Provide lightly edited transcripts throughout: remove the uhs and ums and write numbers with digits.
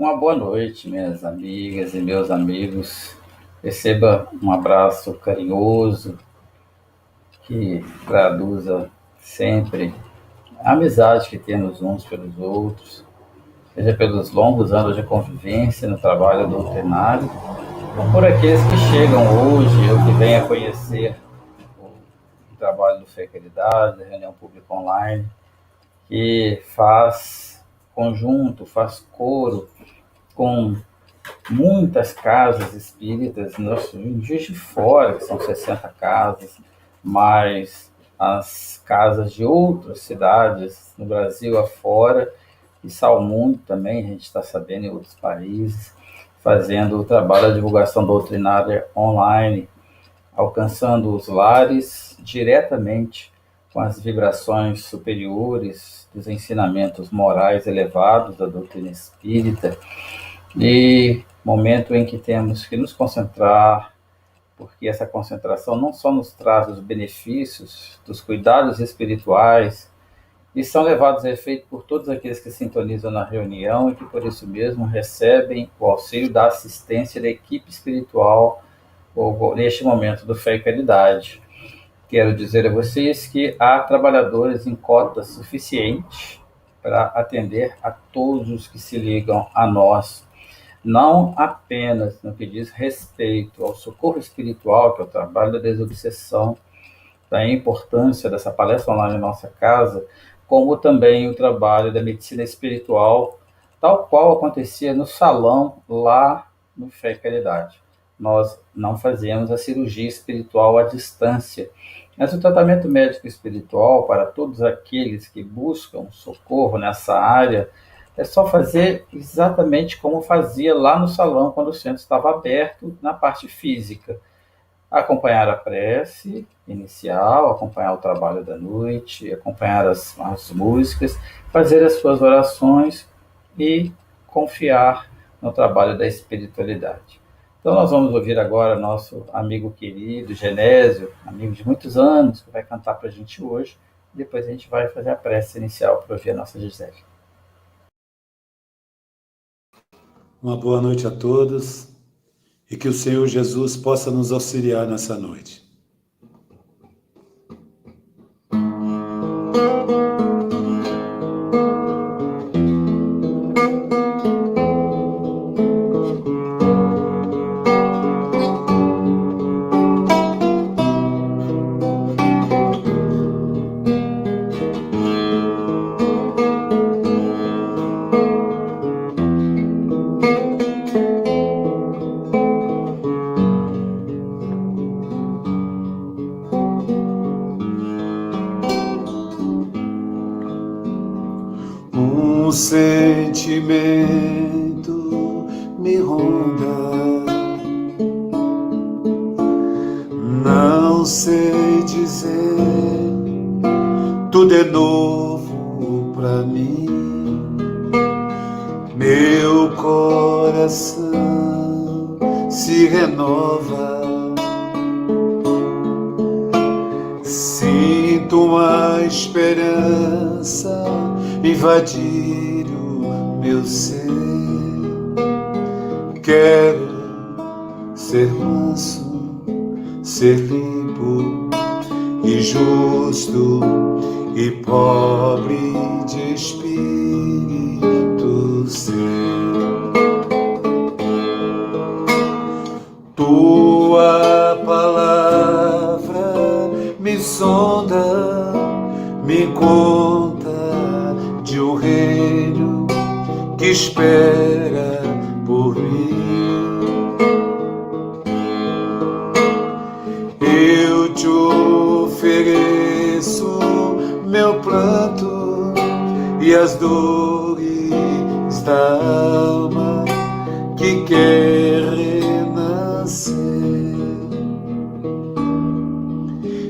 Uma boa noite, minhas amigas e meus amigos. Receba um abraço carinhoso que traduza sempre a amizade que temos uns pelos outros, seja pelos longos anos de convivência no trabalho doutrinário, ou por aqueles que chegam hoje ou que vêm a conhecer o trabalho do Fé e Caridade, da reunião pública online, que faz conjunto, faz coro com muitas casas espíritas em Juiz de Fora, que são 60 casas, mais as casas de outras cidades no Brasil afora, e Salmundo também, a gente está sabendo, em outros países, fazendo o trabalho da divulgação doutrinária online, alcançando os lares diretamente com as vibrações superiores dos ensinamentos morais elevados da doutrina espírita, e momento em que temos que nos concentrar, porque essa concentração não só nos traz os benefícios dos cuidados espirituais, e são levados a efeito por todos aqueles que sintonizam na reunião e que por isso mesmo recebem o auxílio da assistência da equipe espiritual neste momento do Fé e Caridade. Quero dizer a vocês que há trabalhadores em cota suficiente para atender a todos os que se ligam a nós, não apenas no que diz respeito ao socorro espiritual, que é o trabalho da desobsessão, da importância dessa palestra online em nossa casa, como também o trabalho da medicina espiritual, tal qual acontecia no salão lá no Fé e Caridade. Nós não fazíamos a cirurgia espiritual à distância, mas o tratamento médico espiritual para todos aqueles que buscam socorro nessa área é só fazer exatamente como fazia lá no salão, quando o centro estava aberto, na parte física. Acompanhar a prece inicial, acompanhar o trabalho da noite, acompanhar as músicas, fazer as suas orações e confiar no trabalho da espiritualidade. Então nós vamos ouvir agora nosso amigo querido, Genésio, amigo de muitos anos, que vai cantar para a gente hoje, e depois a gente vai fazer a prece inicial para ouvir a nossa Gisele. Uma boa noite a todos e que o Senhor Jesus possa nos auxiliar nessa noite. Um sentimento me ronda, não sei dizer, tudo é novo pra mim. Meu coração se renova, sinto uma esperança invadir o meu ser. Quero ser manso, ser limpo e justo e pobre de espírito ser. Tua palavra me sonda, me conta de um reino que espera por mim. Eu te ofereço meu pranto e as dores da alma que quer renascer.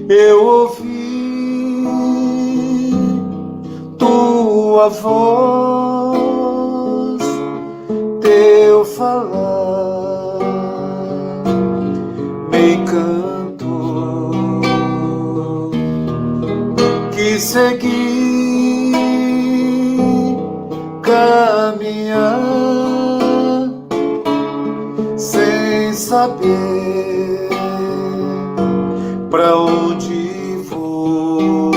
Eu ouvi tua voz, teu falar me encantou, que segui caminhar saber pra onde vou.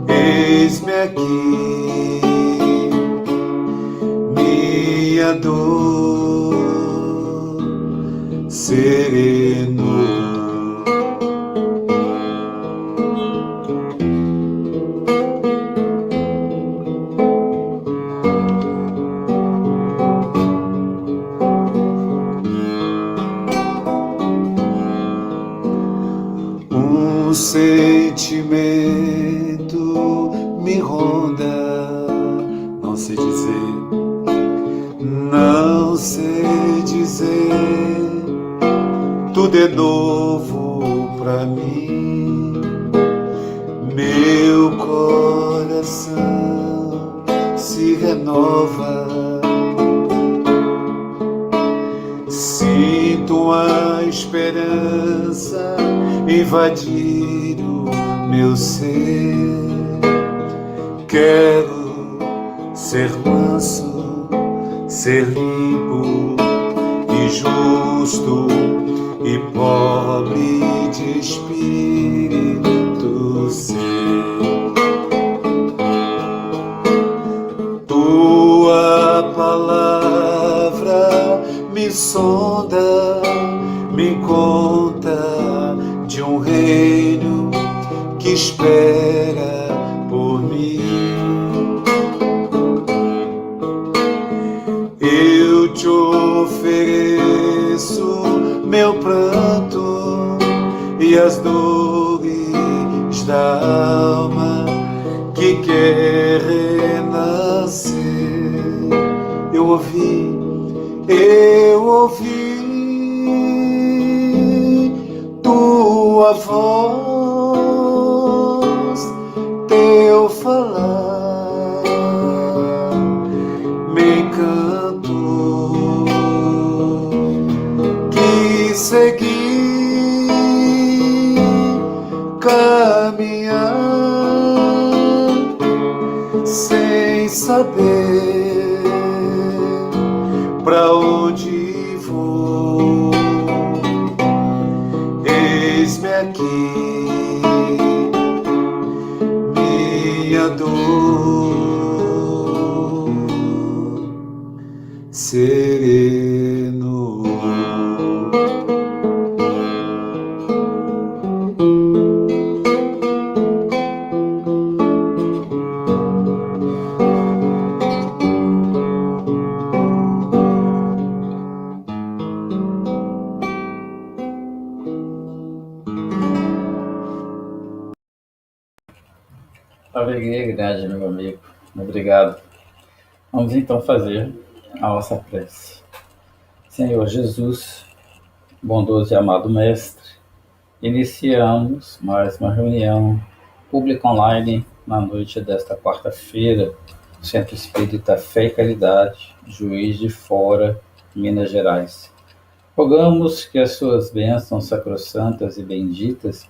Eis-me aqui, minha dor sereno. Um sentimento me ronda, não sei dizer, não sei dizer. Tudo é novo pra mim, meu coração se renova. Sinto a esperança invadir o meu ser. Quero ser manso, ser limpo e justo e pobre de espírito ser. Tua palavra me sonda, me conta de um reino que espera por mim. Eu te ofereço meu pranto e as dores da alma que quer renascer. Eu ouvi tua voz, teu falar, me encantou, que segui caminhar sem saber pra onde vou. Eis-me aqui, minha dor sereno. Alegria grande, meu amigo. Obrigado. Vamos então fazer a nossa prece. Senhor Jesus, bondoso e amado Mestre, iniciamos mais uma reunião pública online na noite desta quarta-feira, Centro Espírita Fé e Caridade, Juiz de Fora, Minas Gerais. Rogamos que as suas bênçãos sacrossantas e benditas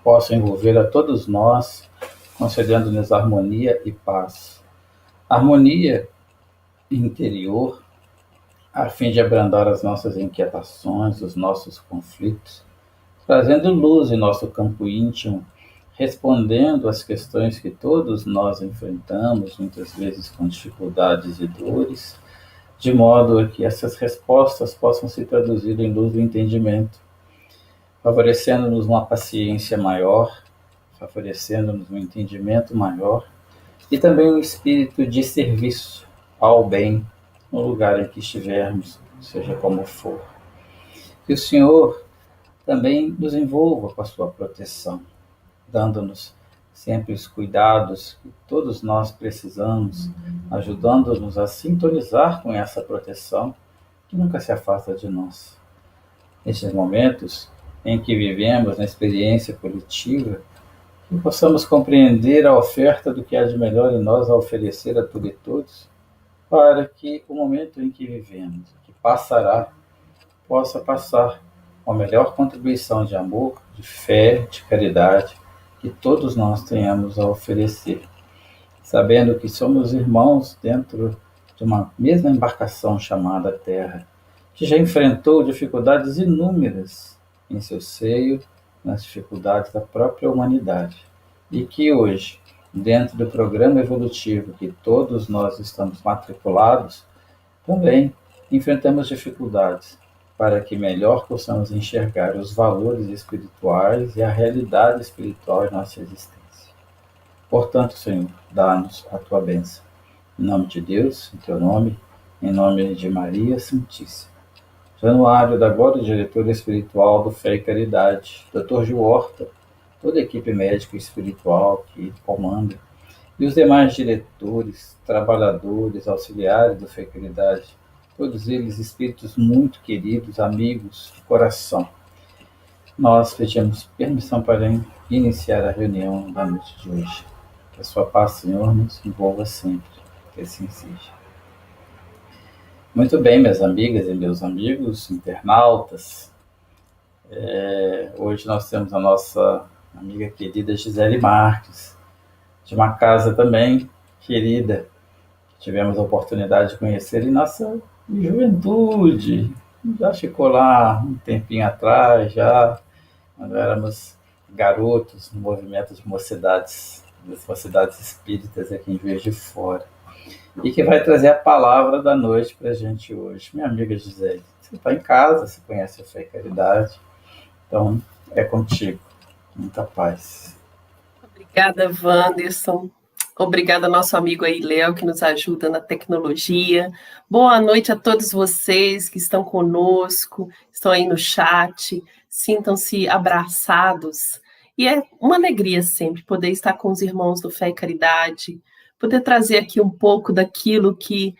possam envolver a todos nós, concedendo-nos harmonia e paz. Harmonia interior, a fim de abrandar as nossas inquietações, os nossos conflitos, trazendo luz em nosso campo íntimo, respondendo às questões que todos nós enfrentamos, muitas vezes com dificuldades e dores, de modo que essas respostas possam se traduzir em luz do entendimento, favorecendo-nos uma paciência maior, favorecendo-nos um entendimento maior e também um espírito de serviço ao bem no lugar em que estivermos, seja como for. Que o Senhor também nos envolva com a sua proteção, dando-nos sempre os cuidados que todos nós precisamos, ajudando-nos a sintonizar com essa proteção que nunca se afasta de nós. Nestes momentos em que vivemos na experiência coletiva, que possamos compreender a oferta do que há de melhor em nós a oferecer a tudo e todos, para que o momento em que vivemos, que passará, possa passar com a melhor contribuição de amor, de fé, de caridade, que todos nós tenhamos a oferecer, sabendo que somos irmãos dentro de uma mesma embarcação chamada Terra, que já enfrentou dificuldades inúmeras em seu seio, nas dificuldades da própria humanidade, e que hoje, dentro do programa evolutivo que todos nós estamos matriculados, também enfrentamos dificuldades para que melhor possamos enxergar os valores espirituais e a realidade espiritual em nossa existência. Portanto, Senhor, dá-nos a tua bênção. Em nome de Deus, em teu nome, em nome de Maria Santíssima. Januário, da agora diretora espiritual do Fé e Caridade, Dr. Gil Horta, toda a equipe médica e espiritual que comanda, e os demais diretores, trabalhadores, auxiliares do Fé e Caridade, todos eles espíritos muito queridos, amigos de coração. Nós pedimos permissão para iniciar a reunião da noite de hoje. Que a sua paz, Senhor, nos envolva sempre. Que assim seja. Muito bem, minhas amigas e meus amigos, internautas. Hoje nós temos a nossa amiga querida Gisele Marques, de uma casa também querida, que tivemos a oportunidade de conhecer em nossa juventude. Já ficou lá um tempinho atrás, já quando éramos garotos no movimento de mocidades, das mocidades espíritas aqui em Juiz de Fora. E que vai trazer a palavra da noite para a gente hoje. Minha amiga Gisele, você está em casa, você conhece a Fé e Caridade, então é contigo. Muita paz. Obrigada, Wanderson. Obrigada ao nosso amigo aí, Léo, que nos ajuda na tecnologia. Boa noite a todos vocês que estão conosco, estão aí no chat. Sintam-se abraçados. E é uma alegria sempre poder estar com os irmãos do Fé e Caridade, poder trazer aqui um pouco daquilo que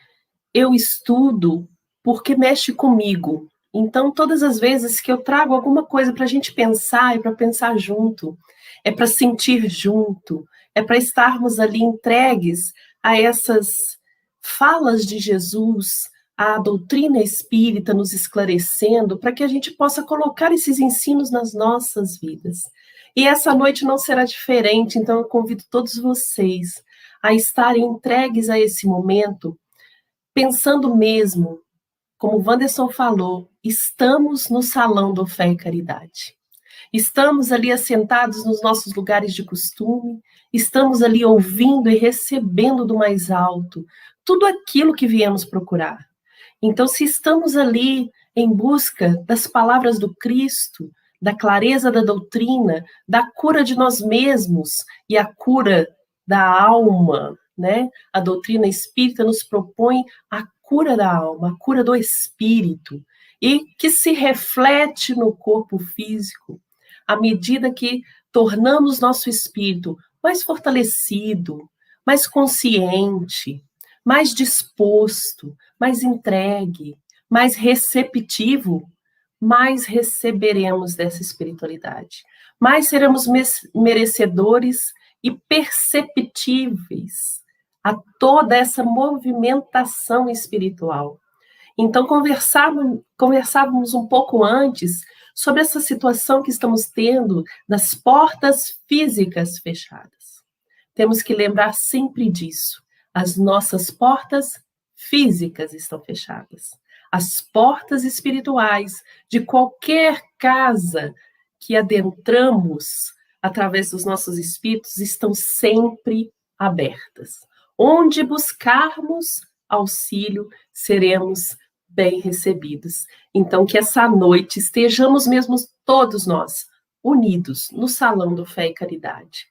eu estudo porque mexe comigo. Então, todas as vezes que eu trago alguma coisa para a gente pensar e para pensar junto, é para sentir junto, é para estarmos ali entregues a essas falas de Jesus, a doutrina espírita nos esclarecendo, para que a gente possa colocar esses ensinos nas nossas vidas. E essa noite não será diferente, então eu convido todos vocês a estarem entregues a esse momento, pensando mesmo, como o Wanderson falou, estamos no salão do Fé e Caridade. Estamos ali assentados nos nossos lugares de costume, estamos ali ouvindo e recebendo do mais alto tudo aquilo que viemos procurar. Então, se estamos ali em busca das palavras do Cristo, da clareza da doutrina, da cura de nós mesmos e a cura da alma, né? A doutrina espírita nos propõe a cura da alma, a cura do espírito, e que se reflete no corpo físico, à medida que tornamos nosso espírito mais fortalecido, mais consciente, mais disposto, mais entregue, mais receptivo, mais receberemos dessa espiritualidade, mais seremos merecedores e perceptíveis a toda essa movimentação espiritual. Então, conversávamos um pouco antes sobre essa situação que estamos tendo das portas físicas fechadas. Temos que lembrar sempre disso. As nossas portas físicas estão fechadas. As portas espirituais de qualquer casa que adentramos através dos nossos espíritos estão sempre abertas. Onde buscarmos auxílio, seremos bem recebidos. Então, que essa noite estejamos mesmo todos nós unidos no Salão do Fé e Caridade.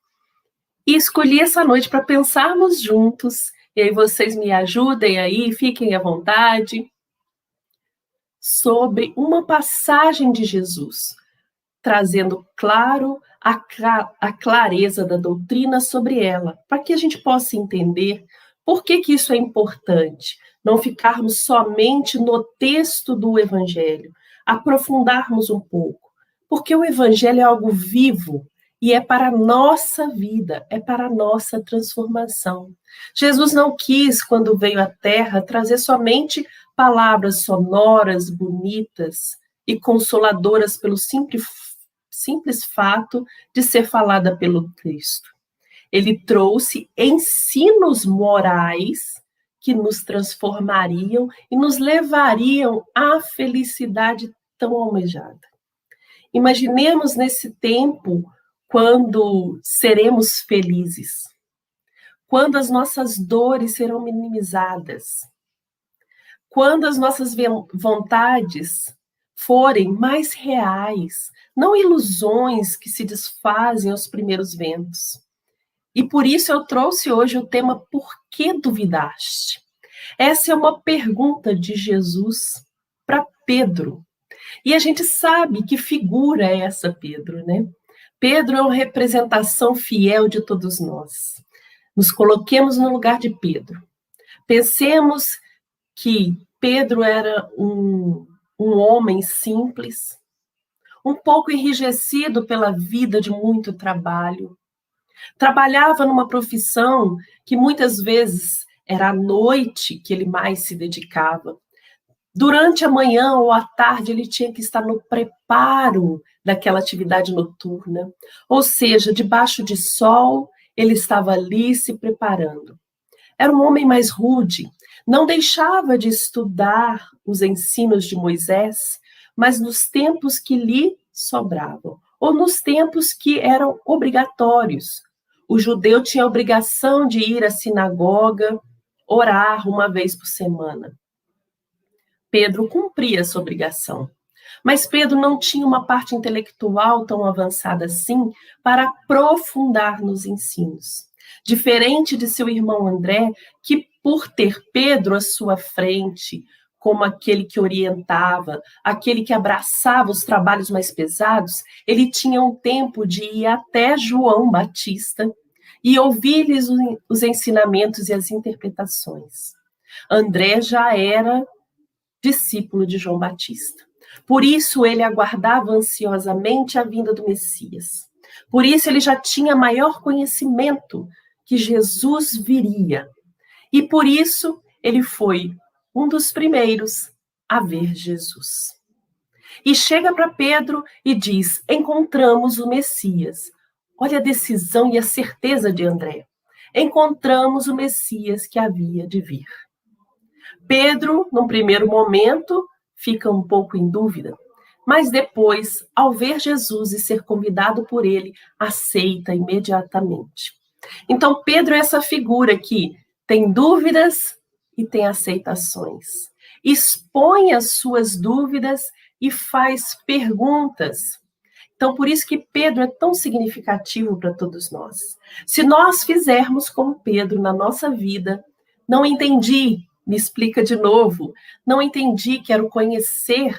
E escolhi essa noite para pensarmos juntos, e aí vocês me ajudem aí, fiquem à vontade, sobre uma passagem de Jesus, trazendo claro a clareza da doutrina sobre ela, para que a gente possa entender por que isso é importante, não ficarmos somente no texto do Evangelho, aprofundarmos um pouco, porque o Evangelho é algo vivo e é para a nossa vida, é para a nossa transformação. Jesus não quis, quando veio à Terra, trazer somente palavras sonoras, bonitas e consoladoras pelo simples fato de ser falada pelo Cristo. Ele trouxe ensinos morais que nos transformariam e nos levariam à felicidade tão almejada. Imaginemos nesse tempo quando seremos felizes, quando as nossas dores serão minimizadas, quando as nossas vontades forem mais reais, não ilusões que se desfazem aos primeiros ventos. E por isso eu trouxe hoje o tema Por que duvidaste? Essa é uma pergunta de Jesus para Pedro. E a gente sabe que figura é essa Pedro, né? Pedro é uma representação fiel de todos nós. Nos coloquemos no lugar de Pedro. Pensemos que Pedro era um homem simples, um pouco enrijecido pela vida de muito trabalho. Trabalhava numa profissão que muitas vezes era à noite que ele mais se dedicava. Durante a manhã ou à tarde ele tinha que estar no preparo daquela atividade noturna. Ou seja, debaixo de sol, ele estava ali se preparando. Era um homem mais rude, não deixava de estudar os ensinos de Moisés, mas nos tempos que lhe sobravam, ou nos tempos que eram obrigatórios. O judeu tinha a obrigação de ir à sinagoga, orar uma vez por semana. Pedro cumpria essa obrigação. Mas Pedro não tinha uma parte intelectual tão avançada assim para aprofundar nos ensinos. Diferente de seu irmão André, que por ter Pedro à sua frente, como aquele que orientava, aquele que abraçava os trabalhos mais pesados, ele tinha um tempo de ir até João Batista e ouvir-lhes os ensinamentos e as interpretações. André já era discípulo de João Batista. Por isso ele aguardava ansiosamente a vinda do Messias. Por isso ele já tinha maior conhecimento que Jesus viria. E por isso ele foi um dos primeiros a ver Jesus. E chega para Pedro e diz: encontramos o Messias. Olha a decisão e a certeza de André. Encontramos o Messias que havia de vir. Pedro, num primeiro momento, fica um pouco em dúvida, mas depois, ao ver Jesus e ser convidado por ele, aceita imediatamente. Então, Pedro é essa figura que tem dúvidas e tem aceitações. Expõe as suas dúvidas e faz perguntas. Então, por isso que Pedro é tão significativo para todos nós. Se nós fizermos como Pedro na nossa vida, não entendi, me explica de novo, não entendi, quero conhecer,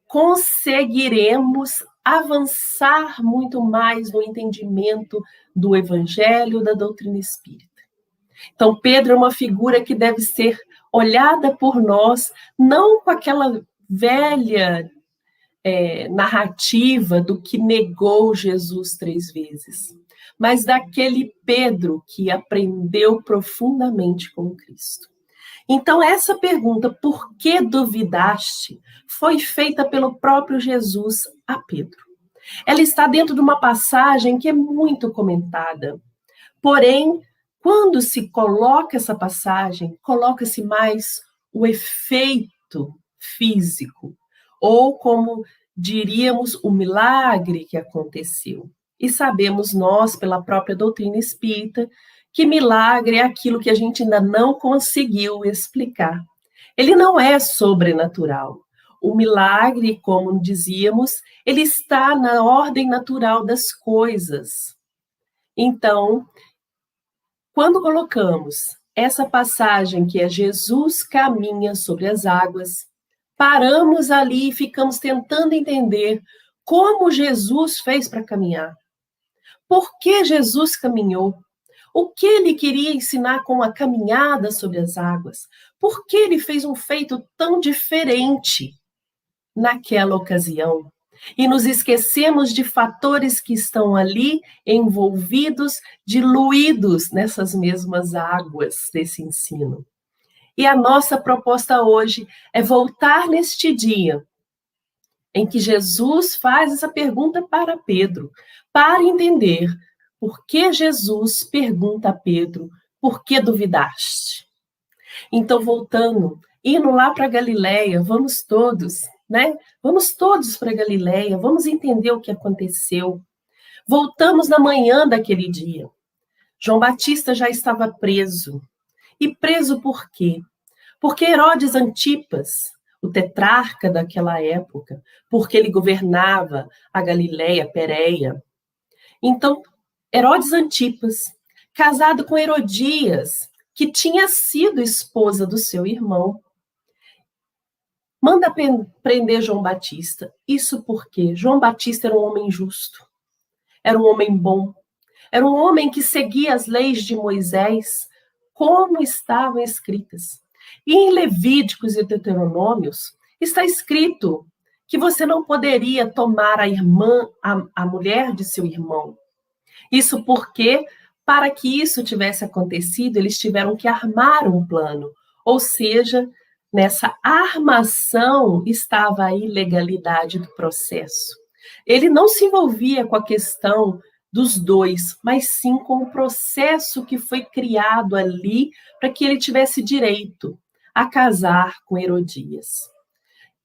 conseguiremos avançar muito mais no entendimento do Evangelho, da doutrina espírita. Então, Pedro é uma figura que deve ser olhada por nós, não com aquela velha narrativa do que negou Jesus 3 vezes, mas daquele Pedro que aprendeu profundamente com Cristo. Então, essa pergunta, por que duvidaste, foi feita pelo próprio Jesus a Pedro. Ela está dentro de uma passagem que é muito comentada. Porém, quando se coloca essa passagem, coloca-se mais o efeito físico, ou como diríamos, o milagre que aconteceu. E sabemos nós, pela própria doutrina espírita, que milagre é aquilo que a gente ainda não conseguiu explicar. Ele não é sobrenatural. O milagre, como dizíamos, ele está na ordem natural das coisas. Então, quando colocamos essa passagem que é Jesus caminha sobre as águas, paramos ali e ficamos tentando entender como Jesus fez para caminhar. Por que Jesus caminhou? O que ele queria ensinar com a caminhada sobre as águas? Por que ele fez um feito tão diferente naquela ocasião? E nos esquecemos de fatores que estão ali envolvidos, diluídos nessas mesmas águas desse ensino. E a nossa proposta hoje é voltar neste dia em que Jesus faz essa pergunta para Pedro, para entender por que Jesus pergunta a Pedro, por que duvidaste? Então, voltando, indo lá para Galileia, vamos todos, né? Vamos todos para Galileia, vamos entender o que aconteceu. Voltamos na manhã daquele dia. João Batista já estava preso. E preso por quê? Porque Herodes Antipas, o tetrarca daquela época, porque ele governava a Galileia, Pérea. Então, Herodes Antipas, casado com Herodias, que tinha sido esposa do seu irmão, manda prender João Batista. Isso porque João Batista era um homem justo, era um homem bom, era um homem que seguia as leis de Moisés como estavam escritas. E em Levíticos e Deuteronômios está escrito que você não poderia tomar a mulher de seu irmão. Isso porque, para que isso tivesse acontecido, eles tiveram que armar um plano. Ou seja, nessa armação estava a ilegalidade do processo. Ele não se envolvia com a questão dos dois, mas sim com o processo que foi criado ali para que ele tivesse direito a casar com Herodias.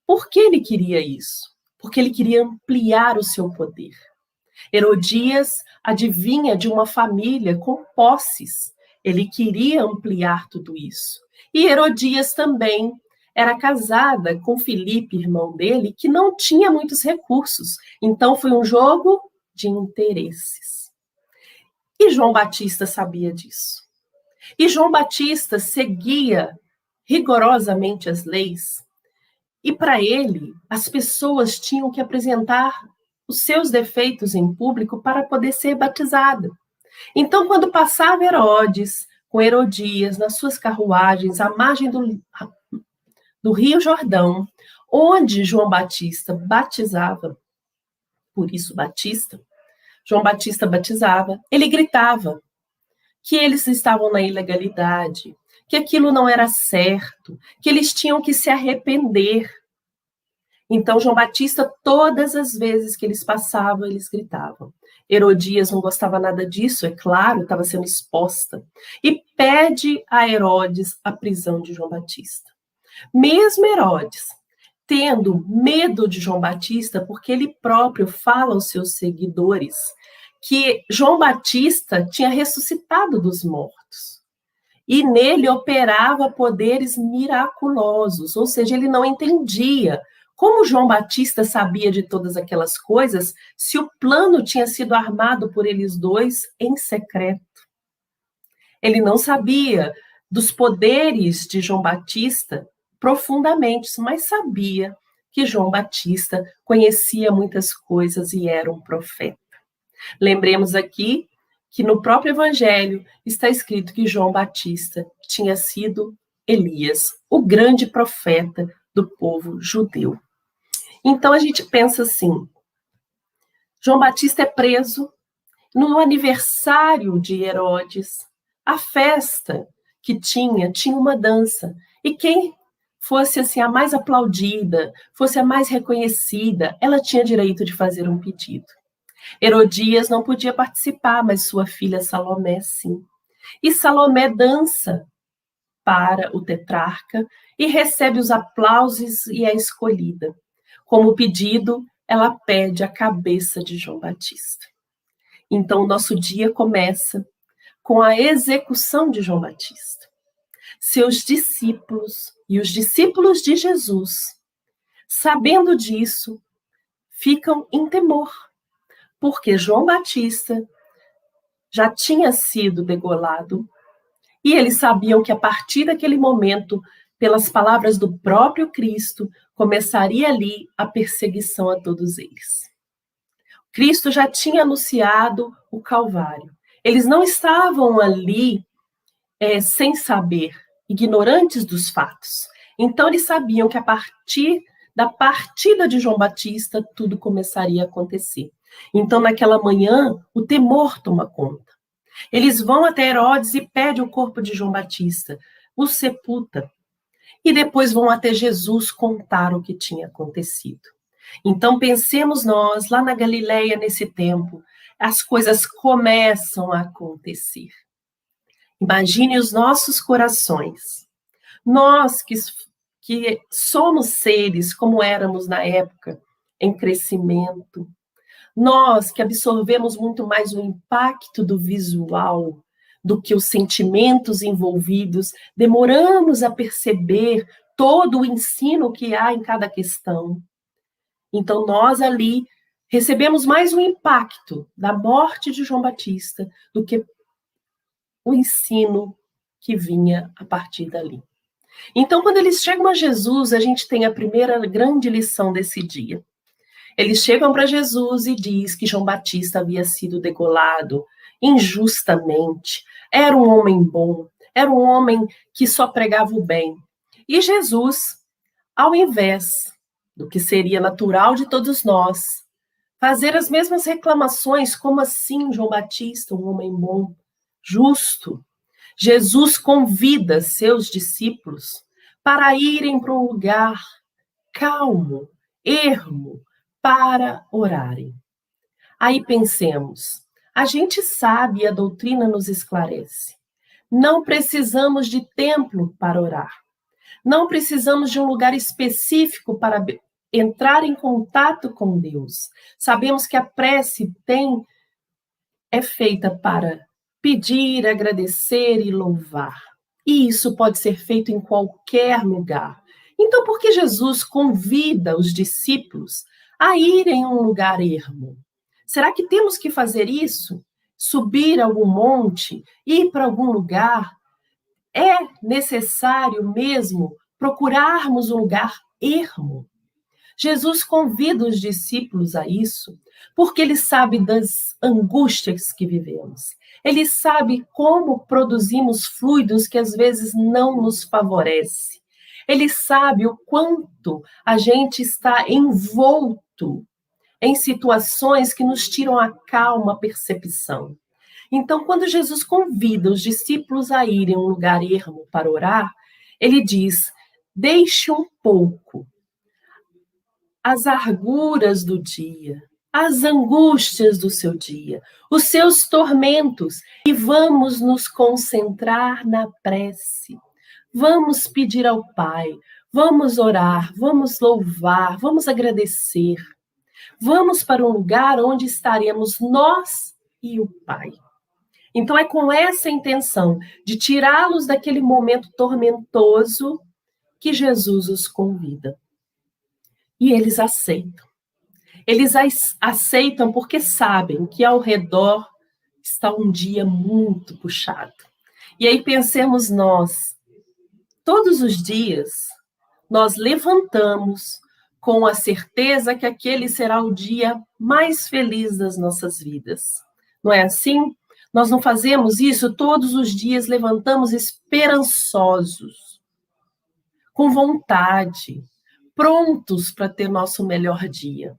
Por que ele queria isso? Porque ele queria ampliar o seu poder. Herodias adivinha de uma família com posses. Ele queria ampliar tudo isso. E Herodias também era casada com Filipe, irmão dele, que não tinha muitos recursos. Então foi um jogo de interesses. E João Batista sabia disso. E João Batista seguia rigorosamente as leis. E para ele, as pessoas tinham que apresentar os seus defeitos em público para poder ser batizada. Então, quando passava Herodes com Herodias nas suas carruagens à margem do Rio Jordão, onde João Batista batizava, por isso Batista, João Batista batizava, ele gritava que eles estavam na ilegalidade, que aquilo não era certo, que eles tinham que se arrepender. Então, João Batista, todas as vezes que eles passavam, eles gritavam. Herodias não gostava nada disso, é claro, estava sendo exposta, e pede a Herodes a prisão de João Batista. Mesmo Herodes, tendo medo de João Batista, porque ele próprio fala aos seus seguidores que João Batista tinha ressuscitado dos mortos. E nele operava poderes miraculosos, ou seja, ele não entendia como João Batista sabia de todas aquelas coisas se o plano tinha sido armado por eles dois em secreto. Ele não sabia dos poderes de João Batista profundamente, mas sabia que João Batista conhecia muitas coisas e era um profeta. Lembremos aqui que no próprio Evangelho está escrito que João Batista tinha sido Elias, o grande profeta do povo judeu. Então a gente pensa assim, João Batista é preso no aniversário de Herodes, a festa que tinha uma dança, e quem fosse assim a mais aplaudida, fosse a mais reconhecida, ela tinha direito de fazer um pedido. Herodias não podia participar, mas sua filha Salomé sim. E Salomé dança para o tetrarca e recebe os aplausos e é escolhida. Como pedido, ela pede a cabeça de João Batista. Então, o nosso dia começa com a execução de João Batista. Seus discípulos e os discípulos de Jesus, sabendo disso, ficam em temor, porque João Batista já tinha sido degolado e eles sabiam que a partir daquele momento, pelas palavras do próprio Cristo, começaria ali a perseguição a todos eles. Cristo já tinha anunciado o Calvário. Eles não estavam ali sem saber, ignorantes dos fatos. Então, eles sabiam que a partir da partida de João Batista, tudo começaria a acontecer. Então, naquela manhã, o temor toma conta. Eles vão até Herodes e pedem o corpo de João Batista, o sepulta. E depois vão até Jesus contar o que tinha acontecido. Então, pensemos nós, lá na Galileia, nesse tempo, as coisas começam a acontecer. Imagine os nossos corações. Nós que somos seres, como éramos na época, em crescimento, nós que absorvemos muito mais o impacto do visual do que os sentimentos envolvidos, demoramos a perceber todo o ensino que há em cada questão. Então, nós ali recebemos mais o impacto da morte de João Batista do que o ensino que vinha a partir dali. Então, quando eles chegam a Jesus, a gente tem a primeira grande lição desse dia. Eles chegam para Jesus e diz que João Batista havia sido degolado injustamente. Era um homem bom, era um homem que só pregava o bem. E Jesus, ao invés do que seria natural de todos nós, fazer as mesmas reclamações, como assim João Batista, um homem bom, justo, Jesus convida seus discípulos para irem para um lugar calmo, ermo, para orarem. Aí pensemos, a gente sabe e a doutrina nos esclarece. Não precisamos de templo para orar. Não precisamos de um lugar específico para entrar em contato com Deus. Sabemos que a prece é feita para pedir, agradecer e louvar. E isso pode ser feito em qualquer lugar. Então, por que Jesus convida os discípulos a irem a um lugar ermo? Será que temos que fazer isso? Subir algum monte? Ir para algum lugar? É necessário mesmo procurarmos um lugar ermo? Jesus convida os discípulos a isso, porque ele sabe das angústias que vivemos. Ele sabe como produzimos fluidos que às vezes não nos favorecem. Ele sabe o quanto a gente está envolto em situações que nos tiram a calma, a percepção. Então, quando Jesus convida os discípulos a irem a um lugar ermo para orar, ele diz: deixe um pouco as arguras do dia, as angústias do seu dia, os seus tormentos, e vamos nos concentrar na prece. Vamos pedir ao Pai, vamos orar, vamos louvar, vamos agradecer. Vamos para um lugar onde estaremos nós e o Pai. Então, é com essa intenção de tirá-los daquele momento tormentoso que Jesus os convida. E eles aceitam. Eles aceitam porque sabem que ao redor está um dia muito puxado. E aí pensemos nós, todos os dias, nós levantamos com a certeza que aquele será o dia mais feliz das nossas vidas. Não é assim? Nós não fazemos isso todos os dias, levantamos esperançosos, com vontade, prontos para ter nosso melhor dia.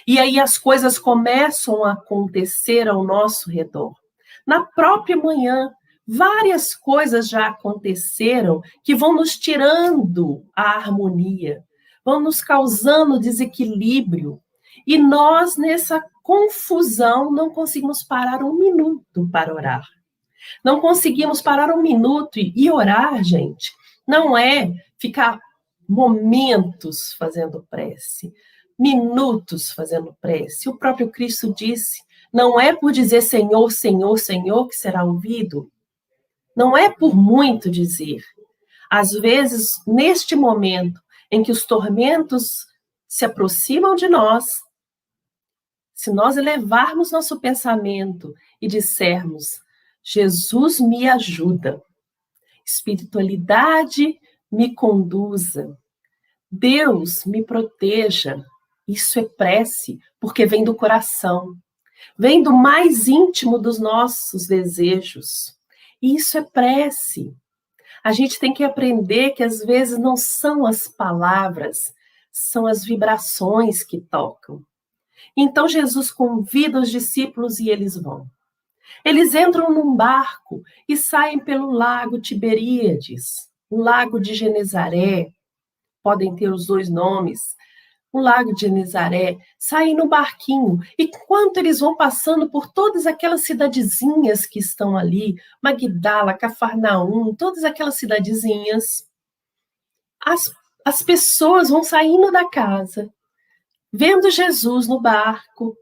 E aí as coisas começam a acontecer ao nosso redor. Na própria manhã, várias coisas já aconteceram que vão nos tirando a harmonia, vão nos causando desequilíbrio. E nós, nessa confusão, não conseguimos parar um minuto para orar. Não conseguimos parar um minuto e orar, gente, não é ficar momentos fazendo prece, minutos fazendo prece. O próprio Cristo disse, não é por dizer Senhor, Senhor, Senhor que será ouvido. Não é por muito dizer. Às vezes, neste momento em que os tormentos se aproximam de nós, se nós elevarmos nosso pensamento e dissermos, Jesus me ajuda, espiritualidade me conduza, Deus me proteja. Isso é prece, porque vem do coração, vem do mais íntimo dos nossos desejos. Isso é prece. A gente tem que aprender que às vezes não são as palavras, são as vibrações que tocam. Então Jesus convida os discípulos e eles vão. Eles entram num barco e saem pelo lago Tiberíades, o lago de Genezaré, podem ter os dois nomes, o lago de Genezaré, saem no barquinho, e enquanto eles vão passando por todas aquelas cidadezinhas que estão ali, Magdala, Cafarnaum, todas aquelas cidadezinhas, as pessoas vão saindo da casa, vendo Jesus no barco,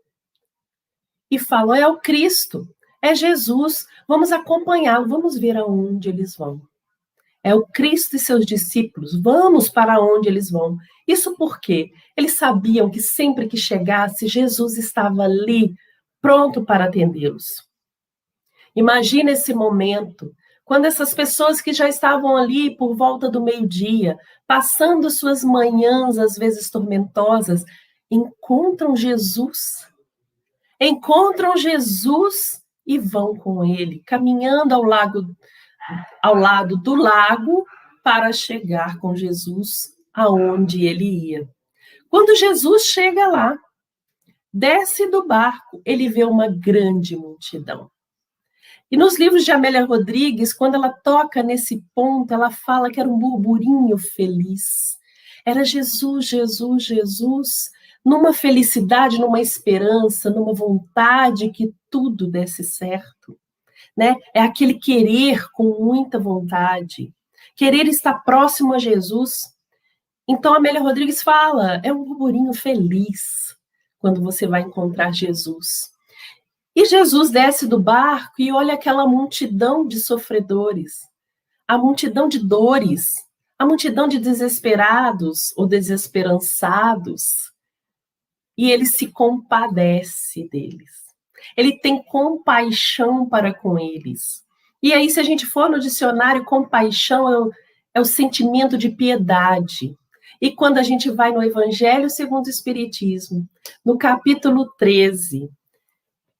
e falam, é o Cristo, é Jesus, vamos acompanhá-lo, vamos ver aonde eles vão. É o Cristo e seus discípulos, vamos para onde eles vão. Isso porque eles sabiam que sempre que chegasse, Jesus estava ali, pronto para atendê-los. Imagina esse momento, quando essas pessoas que já estavam ali por volta do meio-dia, passando suas manhãs, às vezes tormentosas, encontram Jesus e vão com ele, caminhando ao lado do lago para chegar com Jesus aonde ele ia. Quando Jesus chega lá, desce do barco, ele vê uma grande multidão. E nos livros de Amélia Rodrigues, quando ela toca nesse ponto, ela fala que era um burburinho feliz. Era Jesus, Jesus, Jesus, numa felicidade, numa esperança, numa vontade que tudo desse certo. Né? É aquele querer com muita vontade, querer estar próximo a Jesus. Então, Amélia Rodrigues fala, é um burburinho feliz quando você vai encontrar Jesus. E Jesus desce do barco e olha aquela multidão de sofredores, a multidão de dores, a multidão de desesperados ou desesperançados. E ele se compadece deles. Ele tem compaixão para com eles. E aí, se a gente for no dicionário, compaixão é o sentimento de piedade. E quando a gente vai no Evangelho segundo o Espiritismo, no capítulo 13,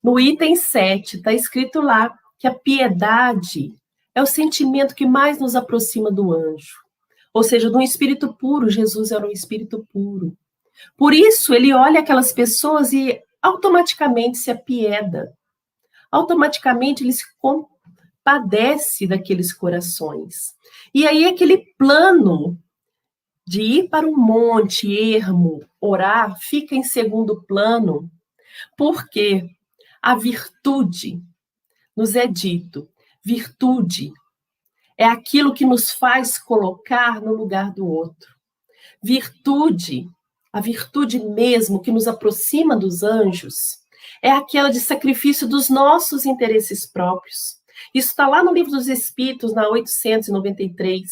no item 7, está escrito lá que a piedade é o sentimento que mais nos aproxima do anjo. Ou seja, de um espírito puro. Jesus era um espírito puro. Por isso, ele olha aquelas pessoas e automaticamente se apieda. Automaticamente ele se compadece daqueles corações. E aí aquele plano de ir para um monte ermo, orar, fica em segundo plano, porque a virtude, nos é dito, virtude é aquilo que nos faz colocar no lugar do outro. Virtude, a virtude mesmo que nos aproxima dos anjos, é aquela de sacrifício dos nossos interesses próprios. Isso está lá no Livro dos Espíritos, na 893.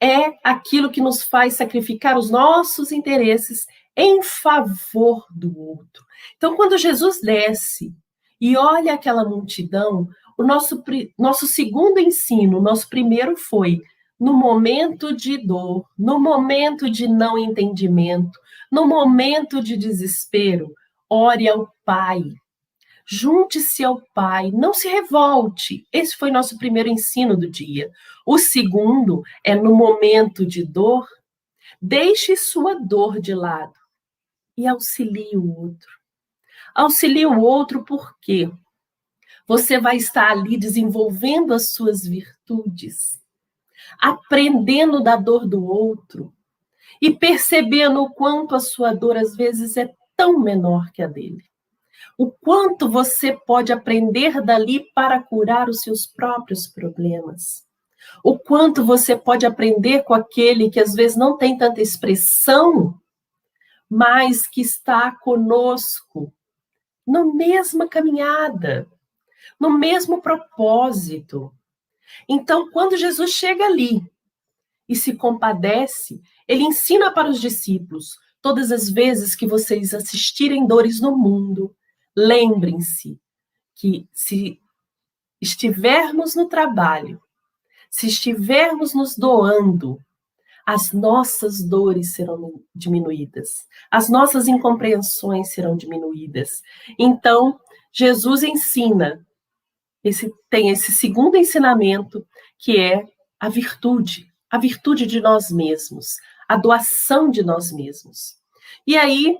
É aquilo que nos faz sacrificar os nossos interesses em favor do outro. Então, quando Jesus desce e olha aquela multidão, o nosso segundo ensino, nosso primeiro foi, no momento de dor, no momento de não entendimento, no momento de desespero, ore ao Pai. Junte-se ao Pai, não se revolte. Esse foi nosso primeiro ensino do dia. O segundo é no momento de dor, deixe sua dor de lado e auxilie o outro. Auxilie o outro porque você vai estar ali desenvolvendo as suas virtudes, aprendendo da dor do outro e percebendo o quanto a sua dor às vezes é tão menor que a dele. O quanto você pode aprender dali para curar os seus próprios problemas. O quanto você pode aprender com aquele que às vezes não tem tanta expressão, mas que está conosco na mesma caminhada, no mesmo propósito. Então, quando Jesus chega ali e se compadece, ele ensina para os discípulos, todas as vezes que vocês assistirem dores no mundo, lembrem-se que se estivermos no trabalho, se estivermos nos doando, as nossas dores serão diminuídas, as nossas incompreensões serão diminuídas. Então, Jesus ensina, tem esse segundo ensinamento, que é a virtude de nós mesmos, a doação de nós mesmos. E aí,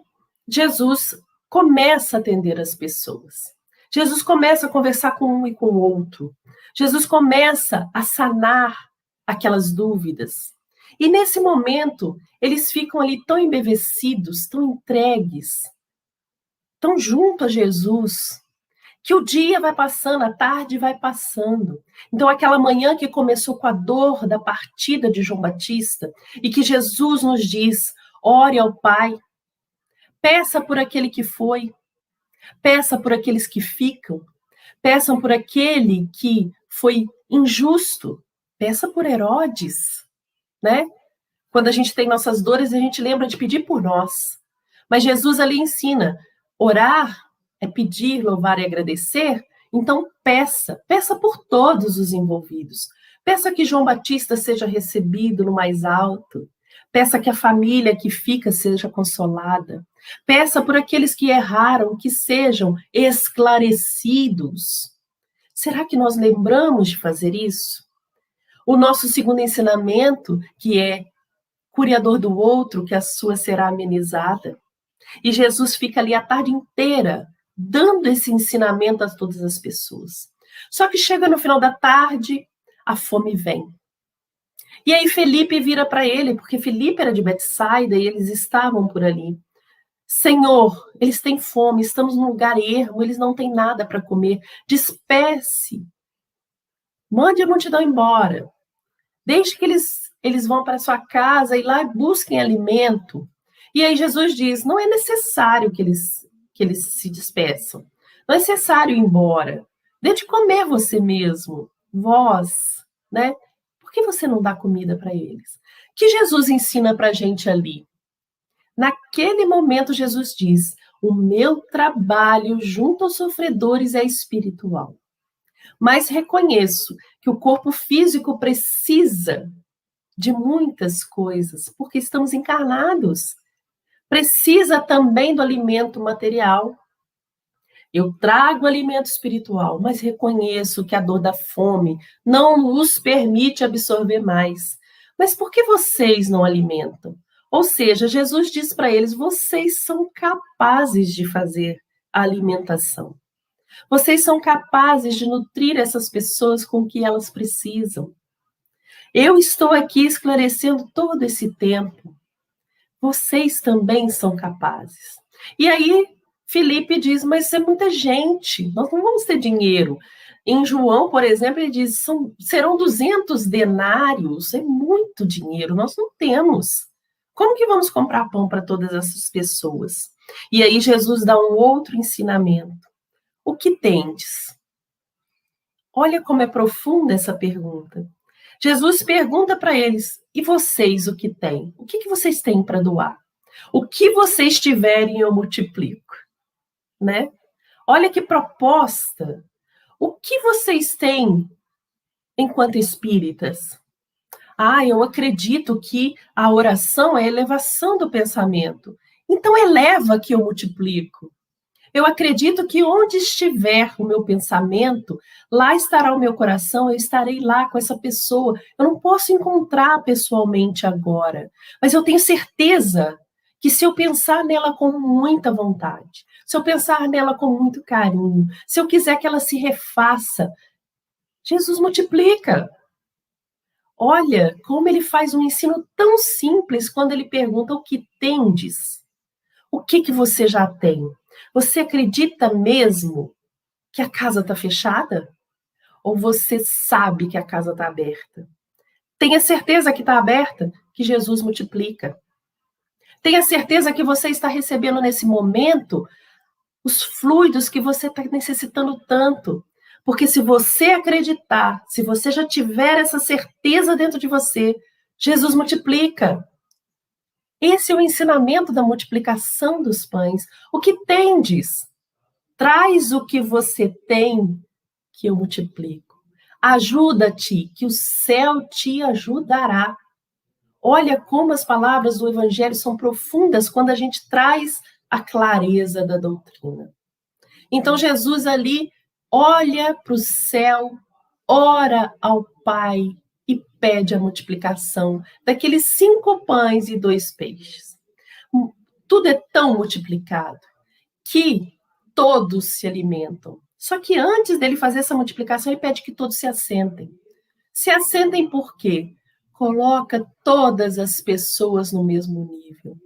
Jesus começa a atender as pessoas. Jesus começa a conversar com um e com o outro. Jesus começa a sanar aquelas dúvidas. E nesse momento, eles ficam ali tão embevecidos, tão entregues, tão junto a Jesus, que o dia vai passando, a tarde vai passando. Então, aquela manhã que começou com a dor da partida de João Batista, e que Jesus nos diz, ore ao Pai, peça por aquele que foi, peça por aqueles que ficam, peçam por aquele que foi injusto, peça por Herodes, né? Quando a gente tem nossas dores, a gente lembra de pedir por nós. Mas Jesus ali ensina, orar é pedir, louvar e agradecer, então peça por todos os envolvidos. Peça que João Batista seja recebido no mais alto. Peça que a família que fica seja consolada. Peça por aqueles que erraram, que sejam esclarecidos. Será que nós lembramos de fazer isso? O nosso segundo ensinamento, que é cure a dor do outro, que a sua será amenizada. E Jesus fica ali a tarde inteira dando esse ensinamento a todas as pessoas. Só que chega no final da tarde, a fome vem. E aí Felipe vira para ele, porque Felipe era de Betsaida e eles estavam por ali. Senhor, eles têm fome, estamos num lugar ermo, eles não têm nada para comer. Despece. Mande a multidão embora. Deixe que eles vão para sua casa e lá busquem alimento. E aí Jesus diz, não é necessário que eles se despeçam. Não é necessário ir embora. Dê de comer você mesmo, vós, né? Por que você não dá comida para eles? O que Jesus ensina para a gente ali? Naquele momento, Jesus diz, o meu trabalho junto aos sofredores é espiritual. Mas reconheço que o corpo físico precisa de muitas coisas, porque estamos encarnados. Precisa também do alimento material. Eu trago alimento espiritual, mas reconheço que a dor da fome não nos permite absorver mais. Mas por que vocês não alimentam? Ou seja, Jesus diz para eles, vocês são capazes de fazer a alimentação. Vocês são capazes de nutrir essas pessoas com o que elas precisam. Eu estou aqui esclarecendo todo esse tempo. Vocês também são capazes. E aí, Felipe diz, mas é muita gente, nós não vamos ter dinheiro. Em João, por exemplo, ele diz, serão 200 denários, é muito dinheiro, nós não temos. Como que vamos comprar pão para todas essas pessoas? E aí Jesus dá um outro ensinamento. O que tendes? Olha como é profunda essa pergunta. Jesus pergunta para eles, e vocês o que têm? O que vocês têm para doar? O que vocês tiverem eu multiplico, né? Olha que proposta. O que vocês têm enquanto espíritas? Eu acredito que a oração é a elevação do pensamento. Então eleva que eu multiplico. Eu acredito que onde estiver o meu pensamento, lá estará o meu coração, eu estarei lá com essa pessoa. Eu não posso encontrar pessoalmente agora, mas eu tenho certeza que se eu pensar nela com muita vontade, se eu pensar nela com muito carinho, se eu quiser que ela se refaça, Jesus multiplica. Olha como ele faz um ensino tão simples quando ele pergunta o que tendes. O que você já tem? Você acredita mesmo que a casa está fechada? Ou você sabe que a casa está aberta? Tenha certeza que está aberta, que Jesus multiplica. Tenha certeza que você está recebendo nesse momento os fluidos que você está necessitando tanto. Porque se você acreditar, se você já tiver essa certeza dentro de você, Jesus multiplica. Esse é o ensinamento da multiplicação dos pães. O que tendes? Traz o que você tem, que eu multiplico. Ajuda-te, que o céu te ajudará. Olha como as palavras do Evangelho são profundas quando a gente traz a clareza da doutrina. Então Jesus ali olha para o céu, ora ao Pai e pede a multiplicação daqueles 5 pães e 2 peixes. Tudo é tão multiplicado que todos se alimentam. Só que antes dele fazer essa multiplicação, ele pede que todos se assentem. Se assentem por quê? Coloca todas as pessoas no mesmo nível.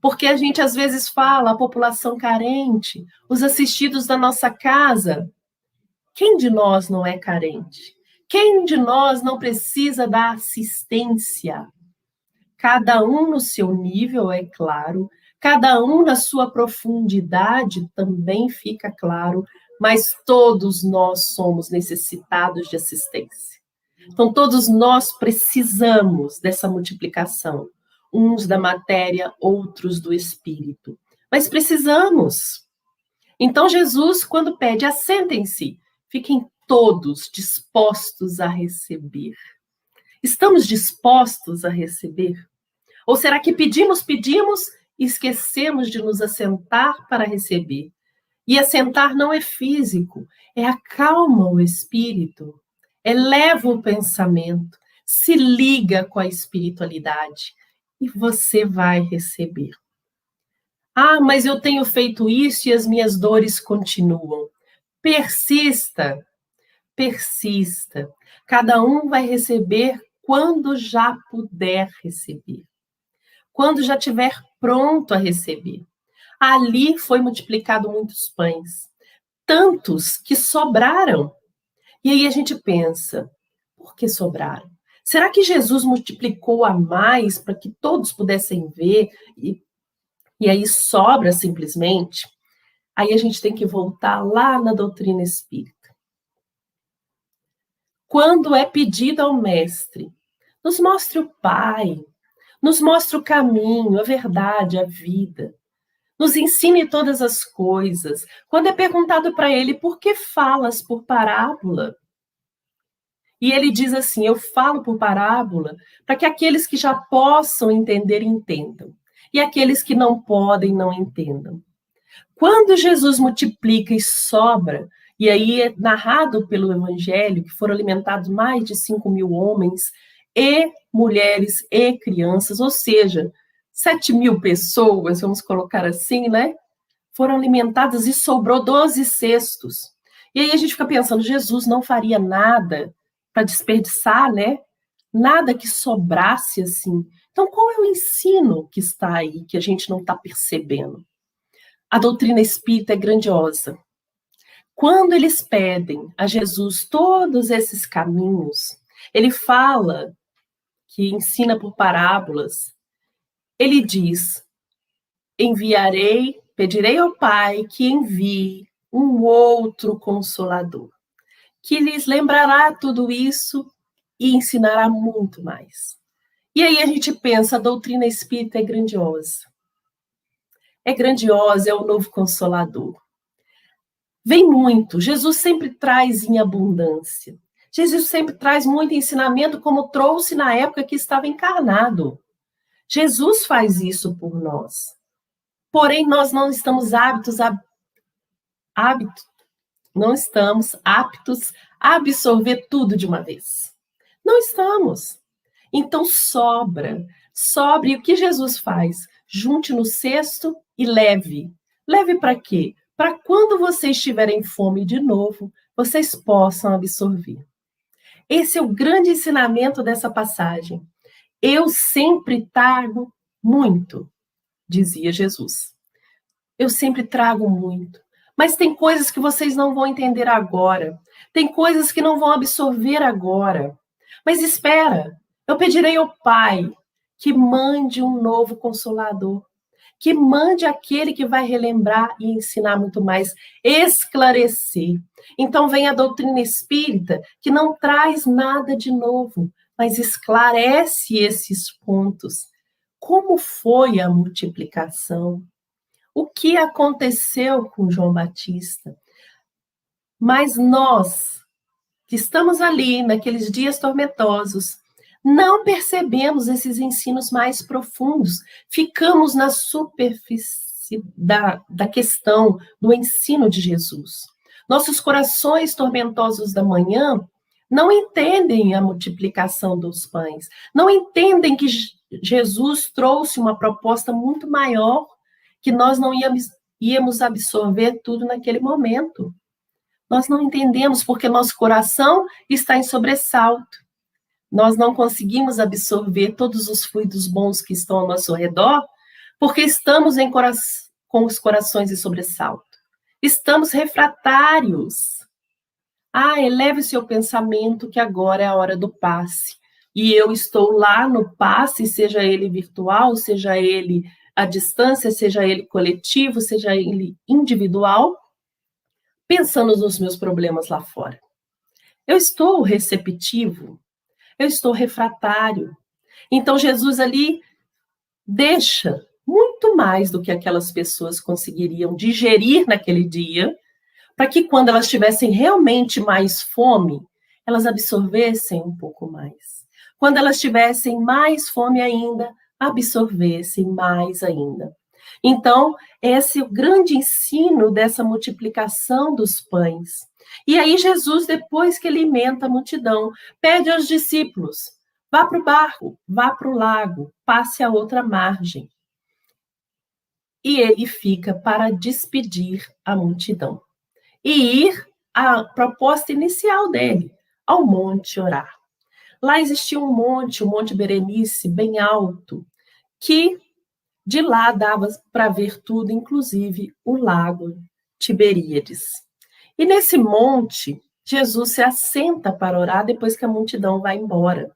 Porque a gente às vezes fala a população carente, os assistidos da nossa casa. Quem de nós não é carente? Quem de nós não precisa da assistência? Cada um no seu nível, é claro, cada um na sua profundidade também fica claro, mas todos nós somos necessitados de assistência. Então, todos nós precisamos dessa multiplicação, uns da matéria, outros do espírito. Mas precisamos. Então, Jesus, quando pede, assentem-se, fiquem todos dispostos a receber. Estamos dispostos a receber? Ou será que pedimos e esquecemos de nos assentar para receber? E assentar não é físico, é acalma o espírito, eleva o pensamento, se liga com a espiritualidade e você vai receber. Ah, mas eu tenho feito isso e as minhas dores continuam. Persista, persista. Cada um vai receber quando já puder receber. Quando já estiver pronto a receber. Ali foi multiplicado muitos pães, tantos que sobraram. E aí a gente pensa, por que sobraram? Será que Jesus multiplicou a mais para que todos pudessem ver e aí sobra simplesmente? Aí a gente tem que voltar lá na doutrina espírita. Quando é pedido ao mestre, nos mostre o Pai, nos mostre o caminho, a verdade, a vida. Nos ensine todas as coisas. Quando é perguntado para ele, por que falas por parábola? E ele diz assim, eu falo por parábola para que aqueles que já possam entender, entendam. E aqueles que não podem, não entendam. Quando Jesus multiplica e sobra, e aí é narrado pelo Evangelho, que foram alimentados mais de 5.000 homens, e mulheres e crianças, ou seja, 7.000 pessoas, vamos colocar assim, né? Foram alimentadas e sobrou 12 cestos. E aí a gente fica pensando, Jesus não faria nada para desperdiçar, né? Nada que sobrasse assim. Então, qual é o ensino que está aí, que a gente não está percebendo? A doutrina espírita é grandiosa. Quando eles pedem a Jesus todos esses caminhos, ele fala, que ensina por parábolas, ele diz, pedirei ao Pai que envie um outro Consolador, que lhes lembrará tudo isso e ensinará muito mais. E aí a gente pensa, a doutrina espírita é grandiosa. É grandiosa, é o novo Consolador. Vem muito, Jesus sempre traz em abundância. Jesus sempre traz muito ensinamento, como trouxe na época que estava encarnado. Jesus faz isso por nós. Porém, nós não estamos aptos a absorver tudo de uma vez. Não estamos. Então, sobra. E o que Jesus faz? Junte no cesto e leve. Leve para quê? Para quando vocês tiverem fome de novo, vocês possam absorver. Esse é o grande ensinamento dessa passagem. Eu sempre trago muito, dizia Jesus. Eu sempre trago muito. Mas tem coisas que vocês não vão entender agora. Tem coisas que não vão absorver agora. Mas espera, eu pedirei ao Pai que mande um novo Consolador. Que mande aquele que vai relembrar e ensinar muito mais, esclarecer. Então vem a doutrina espírita, que não traz nada de novo, mas esclarece esses pontos. Como foi a multiplicação? O que aconteceu com João Batista? Mas nós, que estamos ali naqueles dias tormentosos, não percebemos esses ensinos mais profundos, ficamos na superfície da questão do ensino de Jesus. Nossos corações tormentosos da manhã não entendem a multiplicação dos pães, não entendem que Jesus trouxe uma proposta muito maior, que nós não íamos absorver tudo naquele momento. Nós não entendemos porque nosso coração está em sobressalto. Nós não conseguimos absorver todos os fluidos bons que estão ao nosso redor, porque estamos com os corações em sobressalto. Estamos refratários. Eleve o seu pensamento que agora é a hora do passe. E eu estou lá no passe, seja ele virtual, seja ele à distância, seja ele coletivo, seja ele individual, pensando nos meus problemas lá fora. Eu estou receptivo, eu estou refratário. Então Jesus ali deixa muito mais do que aquelas pessoas conseguiriam digerir naquele dia, para que quando elas tivessem realmente mais fome, elas absorvessem um pouco mais. Quando elas tivessem mais fome ainda, absorvessem mais ainda. Então, esse é o grande ensino dessa multiplicação dos pães. E aí Jesus, depois que alimenta a multidão, pede aos discípulos, vá para o barco, vá para o lago, passe a outra margem. E ele fica para despedir a multidão. E ir à proposta inicial dele, ao monte orar. Lá existia um monte, o Monte Berenice, bem alto, que de lá dava para ver tudo, inclusive o lago Tiberíades. E nesse monte, Jesus se assenta para orar depois que a multidão vai embora.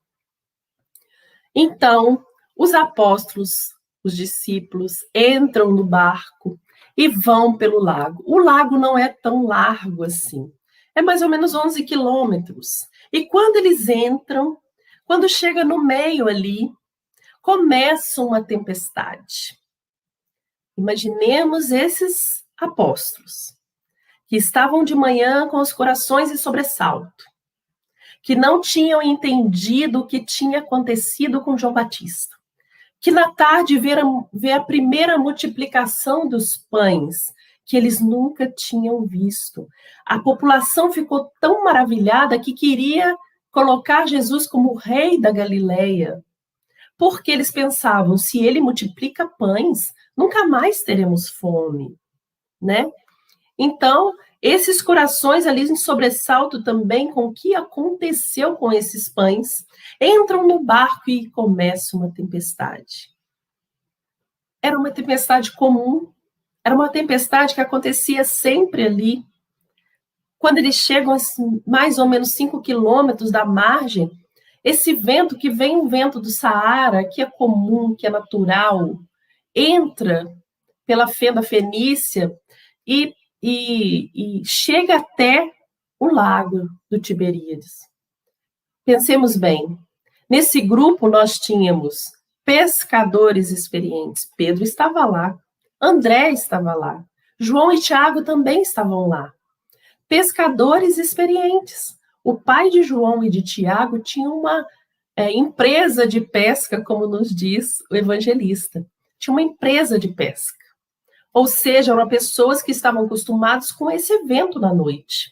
Então, os apóstolos, os discípulos, entram no barco e vão pelo lago. O lago não é tão largo assim. É mais ou menos 11 quilômetros. E quando eles entram, quando chega no meio ali, começa uma tempestade. Imaginemos esses apóstolos, que estavam de manhã com os corações em sobressalto, que não tinham entendido o que tinha acontecido com João Batista, que na tarde vê a primeira multiplicação dos pães, que eles nunca tinham visto. A população ficou tão maravilhada que queria colocar Jesus como o rei da Galileia, porque eles pensavam, se ele multiplica pães, nunca mais teremos fome, né? Então, esses corações ali em sobressalto também com o que aconteceu com esses pães, entram no barco e começa uma tempestade. Era uma tempestade comum, era uma tempestade que acontecia sempre ali. Quando eles chegam a mais ou menos 5 quilômetros da margem, esse vento que vem, o vento do Saara, que é comum, que é natural, entra pela fenda fenícia e chega até o lago do Tiberíades. Pensemos bem, nesse grupo nós tínhamos pescadores experientes. Pedro estava lá, André estava lá, João e Tiago também estavam lá. Pescadores experientes. O pai de João e de Tiago tinha uma empresa de pesca, como nos diz o evangelista. Tinha uma empresa de pesca. Ou seja, eram pessoas que estavam acostumadas com esse evento na noite.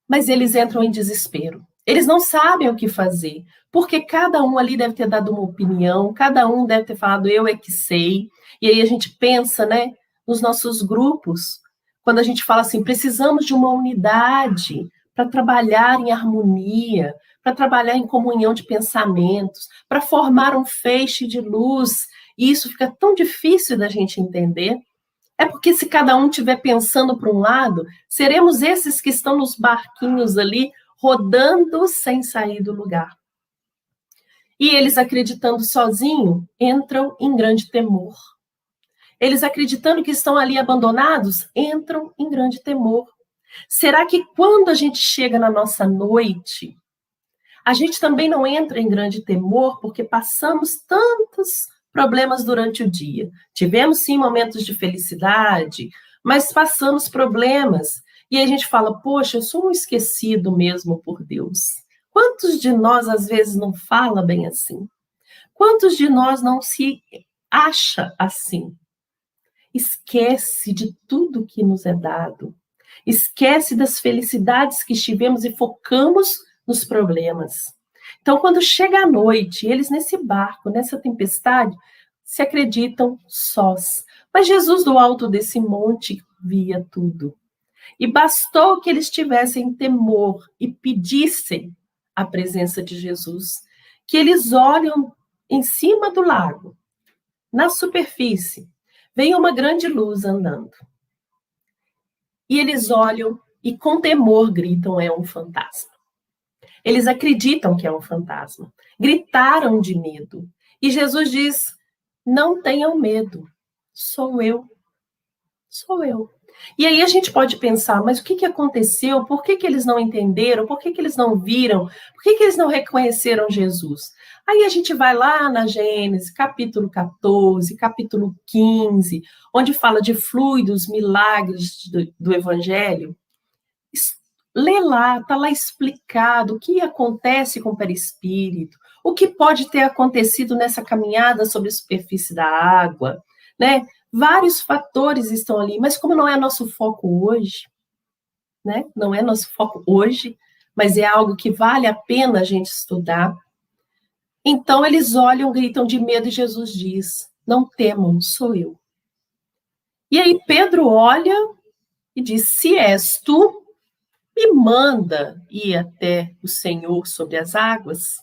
Mas eles entram em desespero. Eles não sabem o que fazer, porque cada um ali deve ter dado uma opinião, cada um deve ter falado, eu é que sei. E aí a gente pensa, né, nos nossos grupos, quando a gente fala assim, precisamos de uma unidade para trabalhar em harmonia, para trabalhar em comunhão de pensamentos, para formar um feixe de luz. E isso fica tão difícil da gente entender. É porque se cada um estiver pensando para um lado, seremos esses que estão nos barquinhos ali, rodando sem sair do lugar. E eles, acreditando sozinho, entram em grande temor. Eles, acreditando que estão ali abandonados, entram em grande temor. Será que quando a gente chega na nossa noite, a gente também não entra em grande temor porque passamos tantos problemas durante o dia? Tivemos, sim, momentos de felicidade, mas passamos problemas. E a gente fala, poxa, eu sou um esquecido mesmo por Deus. Quantos de nós, às vezes, não fala bem assim? Quantos de nós não se acha assim? Esquece de tudo que nos é dado. Esquece das felicidades que tivemos e focamos nos problemas. Então, quando chega a noite, eles nesse barco, nessa tempestade, se acreditam sós. Mas Jesus, do alto desse monte, via tudo. E bastou que eles tivessem temor e pedissem a presença de Jesus, que eles olham em cima do lago, na superfície, vem uma grande luz andando. E eles olham e com temor gritam, é um fantasma. Eles acreditam que é um fantasma. Gritaram de medo. E Jesus diz, não tenham medo, sou eu. Sou eu. E aí a gente pode pensar, mas o que aconteceu? Por que eles não entenderam? Por que eles não viram? Por que eles não reconheceram Jesus? Aí a gente vai lá na Gênesis, capítulo 14, capítulo 15, onde fala de fluidos, milagres do Evangelho. Lê lá, está lá explicado o que acontece com o perispírito, o que pode ter acontecido nessa caminhada sobre a superfície da água, né? Vários fatores estão ali, mas como não é nosso foco hoje, né? Não é nosso foco hoje, mas é algo que vale a pena a gente estudar. Então eles olham, gritam de medo e Jesus diz, não temam, sou eu. E aí Pedro olha e diz, se és tu, me manda ir até o Senhor sobre as águas.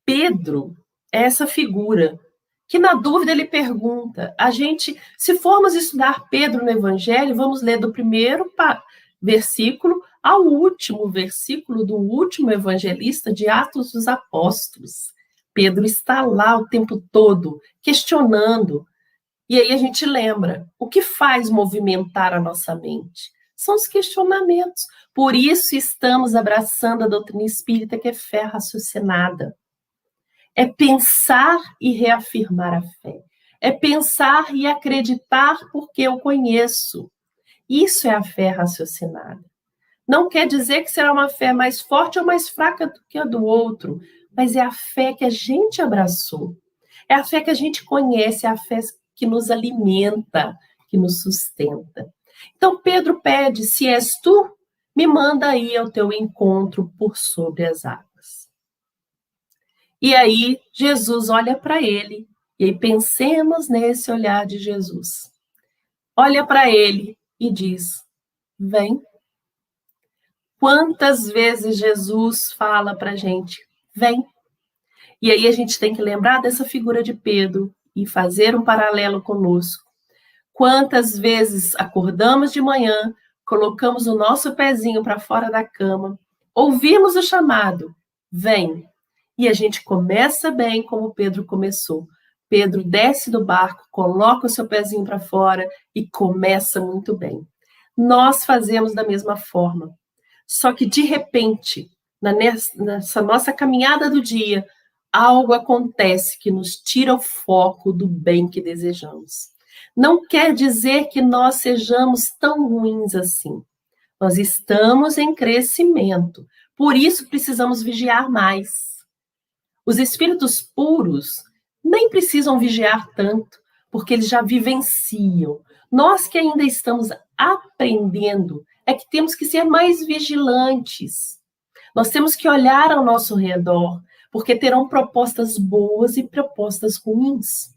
Pedro é essa figura que na dúvida ele pergunta, a gente, se formos estudar Pedro no Evangelho, vamos ler do primeiro versículo ao último versículo do último evangelista de Atos dos Apóstolos. Pedro está lá o tempo todo, questionando. E aí a gente lembra, o que faz movimentar a nossa mente? São os questionamentos. Por isso estamos abraçando a doutrina espírita, que é fé raciocinada. É pensar e reafirmar a fé. É pensar e acreditar porque eu conheço. Isso é a fé raciocinada. Não quer dizer que será uma fé mais forte ou mais fraca do que a do outro, mas é a fé que a gente abraçou. É a fé que a gente conhece, é a fé que nos alimenta, que nos sustenta. Então Pedro pede, se és tu, me manda ir ao teu encontro por sobre as águas. E aí Jesus olha para ele, e aí pensemos nesse olhar de Jesus. Olha para ele e diz, vem. Quantas vezes Jesus fala para a gente, vem. E aí a gente tem que lembrar dessa figura de Pedro e fazer um paralelo conosco. Quantas vezes acordamos de manhã, colocamos o nosso pezinho para fora da cama, ouvimos o chamado, vem. E a gente começa bem como Pedro começou. Pedro desce do barco, coloca o seu pezinho para fora e começa muito bem. Nós fazemos da mesma forma. Só que, de repente, nessa nossa caminhada do dia, algo acontece que nos tira o foco do bem que desejamos. Não quer dizer que nós sejamos tão ruins assim. Nós estamos em crescimento. Por isso, precisamos vigiar mais. Os espíritos puros nem precisam vigiar tanto, porque eles já vivenciam. Nós que ainda estamos aprendendo, é que temos que ser mais vigilantes. Nós temos que olhar ao nosso redor, porque terão propostas boas e propostas ruins.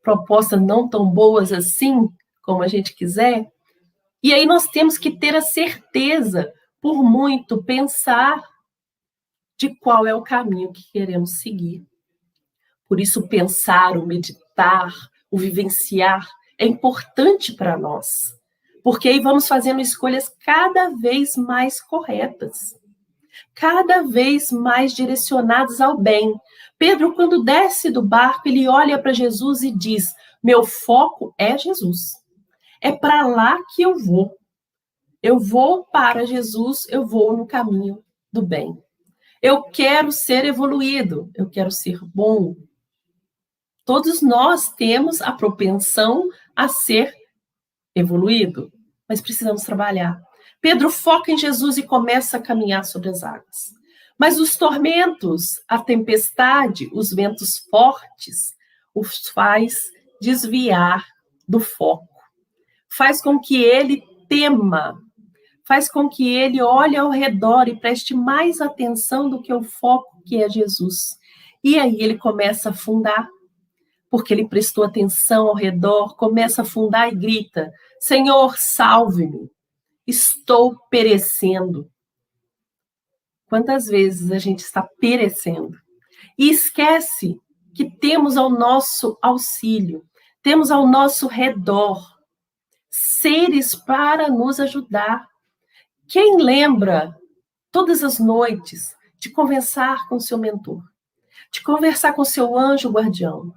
Propostas não tão boas assim, como a gente quiser. E aí nós temos que ter a certeza, por muito pensar, de qual é o caminho que queremos seguir. Por isso, pensar, o meditar, o vivenciar é importante para nós, porque aí vamos fazendo escolhas cada vez mais corretas, cada vez mais direcionadas ao bem. Pedro, quando desce do barco, ele olha para Jesus e diz, meu foco é Jesus, é para lá que eu vou para Jesus, eu vou no caminho do bem. Eu quero ser evoluído, eu quero ser bom. Todos nós temos a propensão a ser evoluído, mas precisamos trabalhar. Pedro foca em Jesus e começa a caminhar sobre as águas. Mas os tormentos, a tempestade, os ventos fortes, os faz desviar do foco. Faz com que ele tema, faz com que ele olhe ao redor e preste mais atenção do que o foco que é Jesus. E aí ele começa a afundar, porque ele prestou atenção ao redor, começa a afundar e grita, Senhor, salve-me, estou perecendo. Quantas vezes a gente está perecendo? E esquece que temos ao nosso auxílio, temos ao nosso redor seres para nos ajudar. Quem lembra todas as noites de conversar com seu mentor, de conversar com seu anjo guardião?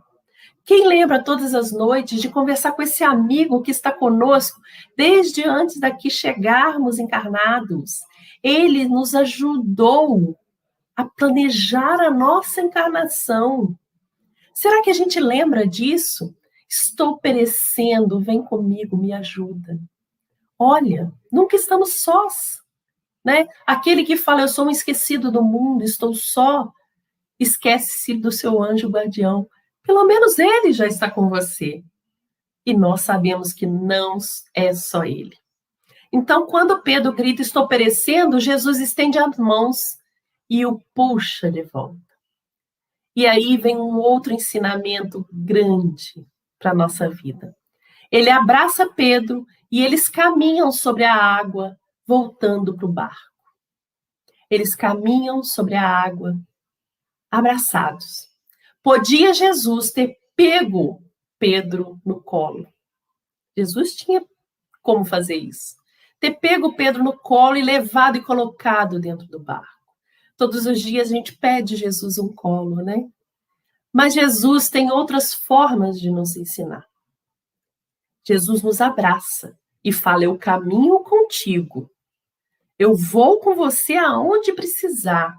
Quem lembra todas as noites de conversar com esse amigo que está conosco desde antes daqui chegarmos encarnados? Ele nos ajudou a planejar a nossa encarnação. Será que a gente lembra disso? Estou perecendo, vem comigo, me ajuda. Olha, nunca estamos sós, né? Aquele que fala, eu sou um esquecido do mundo, estou só, esquece-se do seu anjo guardião. Pelo menos ele já está com você. E nós sabemos que não é só ele. Então, quando Pedro grita, estou perecendo, Jesus estende as mãos e o puxa de volta. E aí vem um outro ensinamento grande para a nossa vida. Ele abraça Pedro e eles caminham sobre a água, voltando para o barco. Eles caminham sobre a água, abraçados. Podia Jesus ter pego Pedro no colo. Jesus tinha como fazer isso. Ter pego Pedro no colo e levado e colocado dentro do barco. Todos os dias a gente pede Jesus um colo, né? Mas Jesus tem outras formas de nos ensinar. Jesus nos abraça e fala, eu caminho contigo. Eu vou com você aonde precisar,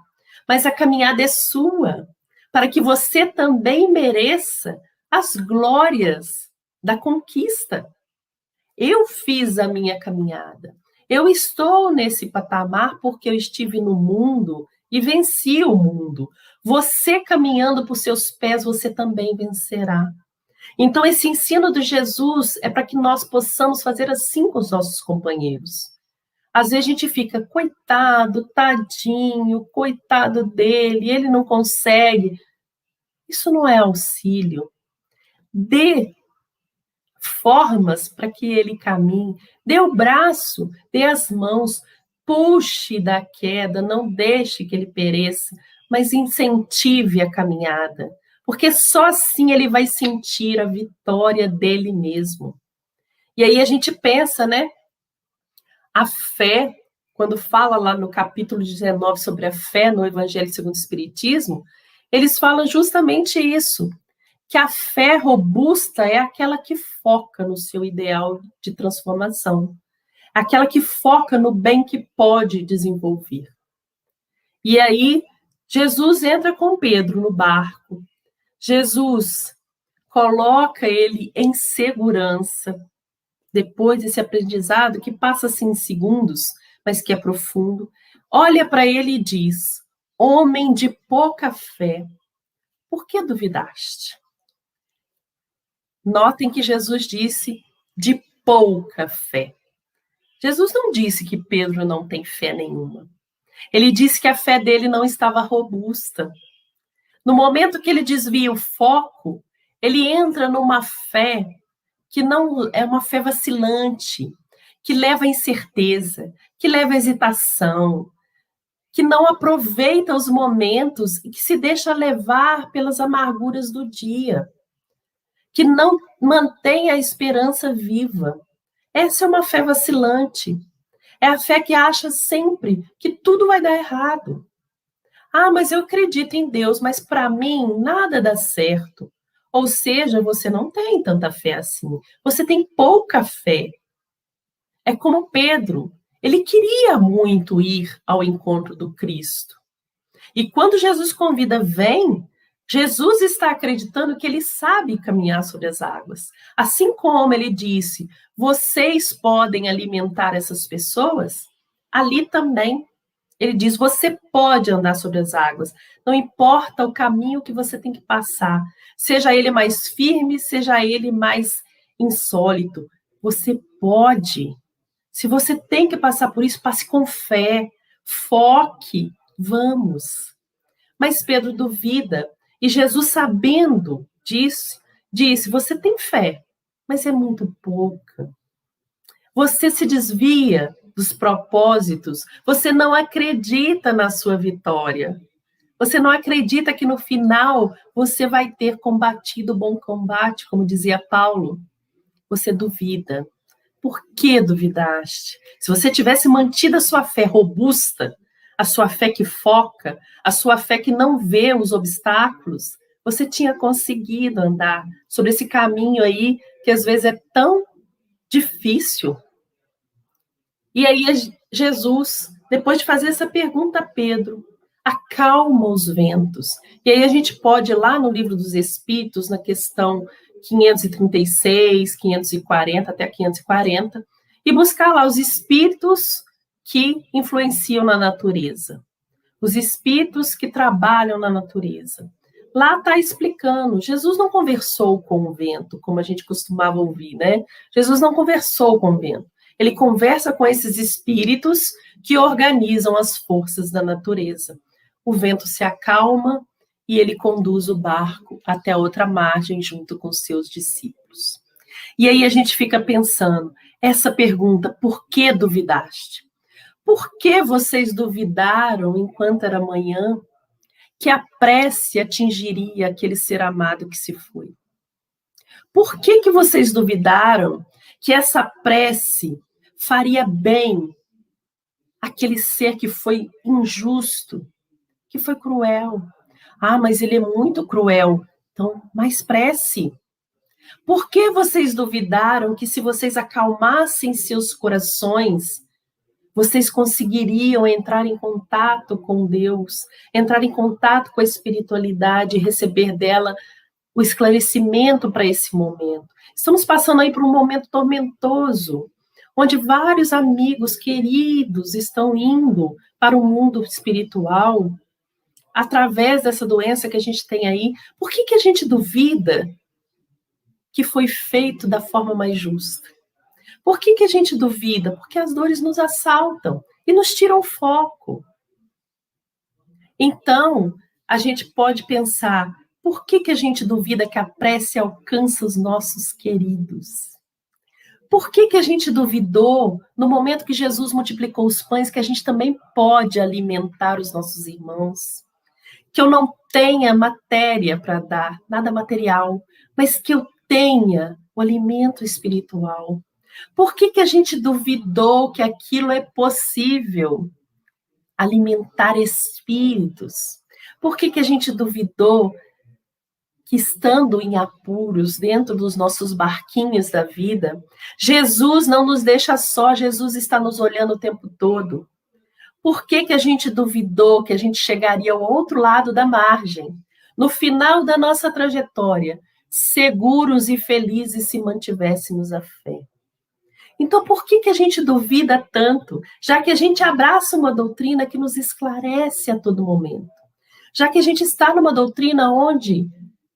mas a caminhada é sua, para que você também mereça as glórias da conquista. Eu fiz a minha caminhada. Eu estou nesse patamar porque eu estive no mundo e venci o mundo. Você caminhando por seus pés, você também vencerá. Então, esse ensino de Jesus é para que nós possamos fazer assim com os nossos companheiros. Às vezes a gente fica, coitado, tadinho, coitado dele, ele não consegue. Isso não é auxílio. Dê formas para que ele caminhe. Dê o braço, dê as mãos, puxe da queda, não deixe que ele pereça, mas incentive a caminhada. Porque só assim ele vai sentir a vitória dele mesmo. E aí a gente pensa, né? A fé, quando fala lá no capítulo 19 sobre a fé no Evangelho segundo o Espiritismo, eles falam justamente isso, que a fé robusta é aquela que foca no seu ideal de transformação, aquela que foca no bem que pode desenvolver. E aí, Jesus entra com Pedro no barco, Jesus coloca ele em segurança, depois desse aprendizado que passa assim em segundos, mas que é profundo, olha para ele e diz, homem de pouca fé, por que duvidaste? Notem que Jesus disse de pouca fé. Jesus não disse que Pedro não tem fé nenhuma. Ele disse que a fé dele não estava robusta. No momento que ele desvia o foco, ele entra numa fé que não é uma fé vacilante, que leva à incerteza, que leva à hesitação, que não aproveita os momentos e que se deixa levar pelas amarguras do dia, que não mantém a esperança viva. Essa é uma fé vacilante. É a fé que acha sempre que tudo vai dar errado. Ah, mas eu acredito em Deus, mas para mim nada dá certo. Ou seja, você não tem tanta fé assim. Você tem pouca fé. É como Pedro. Ele queria muito ir ao encontro do Cristo. E quando Jesus convida, vem, Jesus está acreditando que ele sabe caminhar sobre as águas. Assim como ele disse, vocês podem alimentar essas pessoas, ali também. Ele diz, você pode andar sobre as águas, não importa o caminho que você tem que passar, seja ele mais firme, seja ele mais insólito, você pode. Se você tem que passar por isso, passe com fé, foque, vamos. Mas Pedro duvida, e Jesus, sabendo disso, disse, você tem fé, mas é muito pouca. Você se desvia dos propósitos, você não acredita na sua vitória. Você não acredita que no final você vai ter combatido o bom combate, como dizia Paulo? Você duvida. Por que duvidaste? Se você tivesse mantido a sua fé robusta, a sua fé que foca, a sua fé que não vê os obstáculos, você tinha conseguido andar sobre esse caminho aí que às vezes é tão difícil. E aí Jesus, depois de fazer essa pergunta a Pedro, acalma os ventos. E aí a gente pode ir lá no Livro dos Espíritos, na questão 536, 540 até 540, e buscar lá os espíritos que influenciam na natureza, os espíritos que trabalham na natureza. Lá está explicando, Jesus não conversou com o vento, como a gente costumava ouvir, né? Jesus não conversou com o vento. Ele conversa com esses espíritos que organizam as forças da natureza. O vento se acalma e ele conduz o barco até a outra margem junto com seus discípulos. E aí a gente fica pensando, essa pergunta, por que duvidaste? Por que vocês duvidaram enquanto era manhã que a prece atingiria aquele ser amado que se foi? Por que vocês duvidaram que essa prece faria bem àquele ser que foi injusto, que foi cruel? Ah, mas ele é muito cruel. Então, mais prece. Por que vocês duvidaram que se vocês acalmassem seus corações, vocês conseguiriam entrar em contato com Deus, entrar em contato com a espiritualidade e receber dela o esclarecimento para esse momento? Estamos passando aí por um momento tormentoso, onde vários amigos queridos estão indo para o mundo espiritual através dessa doença que a gente tem aí. Por que a gente duvida que foi feito da forma mais justa? Por que a gente duvida? Porque as dores nos assaltam e nos tiram o foco. Então, a gente pode pensar, por que a gente duvida que a prece alcança os nossos queridos? Por que a gente duvidou, no momento que Jesus multiplicou os pães, que a gente também pode alimentar os nossos irmãos? Que eu não tenha matéria para dar, nada material, mas que eu tenha o alimento espiritual. Por que a gente duvidou que aquilo é possível? Alimentar espíritos. Por que a gente duvidou que, estando em apuros, dentro dos nossos barquinhos da vida, Jesus não nos deixa só, Jesus está nos olhando o tempo todo? Por que a gente duvidou que a gente chegaria ao outro lado da margem, no final da nossa trajetória, seguros e felizes se mantivéssemos a fé? Então, por que a gente duvida tanto, já que a gente abraça uma doutrina que nos esclarece a todo momento? Já que a gente está numa doutrina onde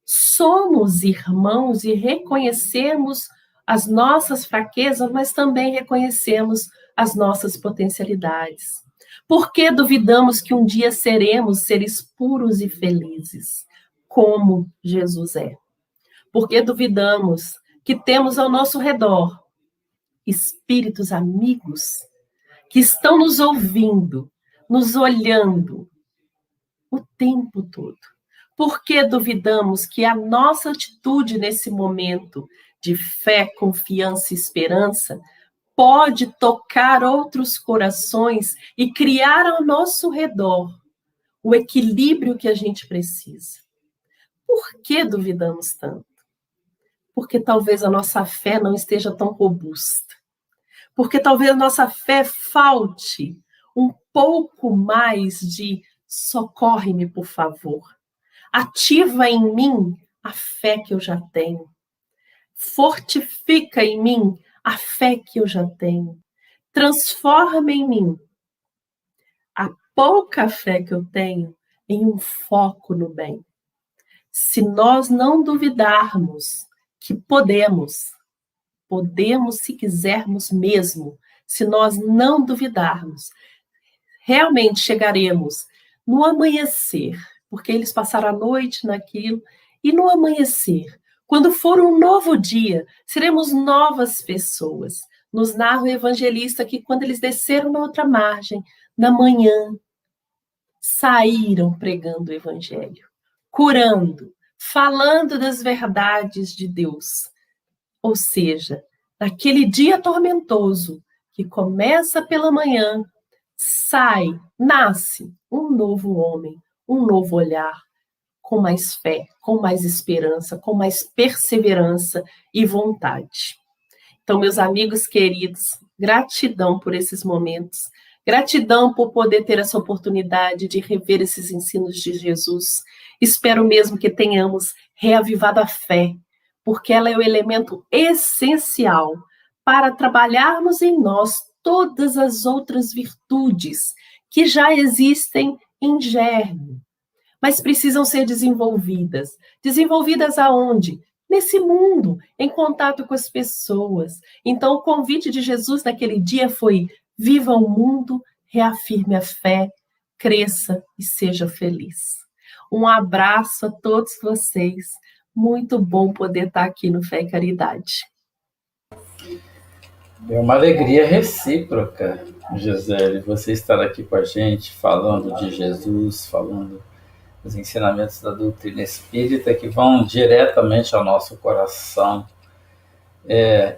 somos irmãos e reconhecemos as nossas fraquezas, mas também reconhecemos as nossas potencialidades. Por que duvidamos que um dia seremos seres puros e felizes, como Jesus é? Por que duvidamos que temos ao nosso redor espíritos amigos que estão nos ouvindo, nos olhando o tempo todo? Por que duvidamos que a nossa atitude nesse momento de fé, confiança e esperança pode tocar outros corações e criar ao nosso redor o equilíbrio que a gente precisa? Por que duvidamos tanto? Porque talvez a nossa fé não esteja tão robusta. Porque talvez a nossa fé falte um pouco mais de socorre-me, por favor. Ativa em mim a fé que eu já tenho. Fortifica em mim a fé que eu já tenho. Transforma em mim a pouca fé que eu tenho em um foco no bem. Se nós não duvidarmos que podemos se quisermos mesmo, se nós não duvidarmos, realmente chegaremos no amanhecer, porque eles passaram a noite naquilo, e no amanhecer, quando for um novo dia, seremos novas pessoas. Nos narra o evangelista que quando eles desceram na outra margem, na manhã, saíram pregando o evangelho, curando, falando das verdades de Deus. Ou seja, naquele dia tormentoso, que começa pela manhã, nasce um novo homem, um novo olhar, com mais fé, com mais esperança, com mais perseverança e vontade. Então, meus amigos queridos, gratidão por esses momentos, gratidão por poder ter essa oportunidade de rever esses ensinos de Jesus. Espero mesmo que tenhamos reavivado a fé, porque ela é o elemento essencial para trabalharmos em nós todas as outras virtudes que já existem em germe, mas precisam ser desenvolvidas. Desenvolvidas aonde? Nesse mundo, em contato com as pessoas. Então, o convite de Jesus naquele dia foi: viva o mundo, reafirme a fé, cresça e seja feliz. Um abraço a todos vocês. Muito bom poder estar aqui no Fé e Caridade. É uma alegria recíproca, Gisele, você estar aqui com a gente, falando de Jesus, falando dos ensinamentos da doutrina espírita que vão diretamente ao nosso coração,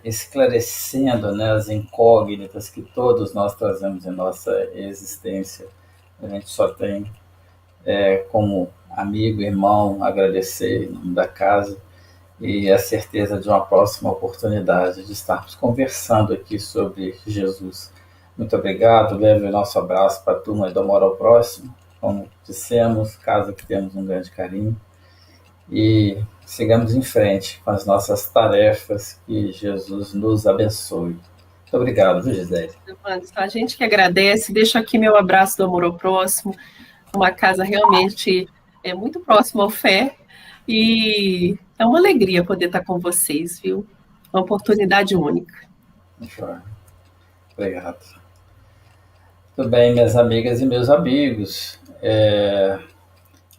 esclarecendo, né, as incógnitas que todos nós trazemos em nossa existência. A gente só tem, como amigo, irmão, agradecer em nome da casa e a certeza de uma próxima oportunidade de estarmos conversando aqui sobre Jesus. Muito obrigado, leve o nosso abraço para a turma do Amor ao Próximo, como dissemos, casa que temos um grande carinho, e sigamos em frente com as nossas tarefas, que Jesus nos abençoe. Muito obrigado, Gisele. A gente que agradece, deixo aqui meu abraço do Amor ao Próximo, uma casa realmente muito próxima ao Fé, e é uma alegria poder estar com vocês, viu? Uma oportunidade única. Obrigado. Tudo bem, minhas amigas e meus amigos.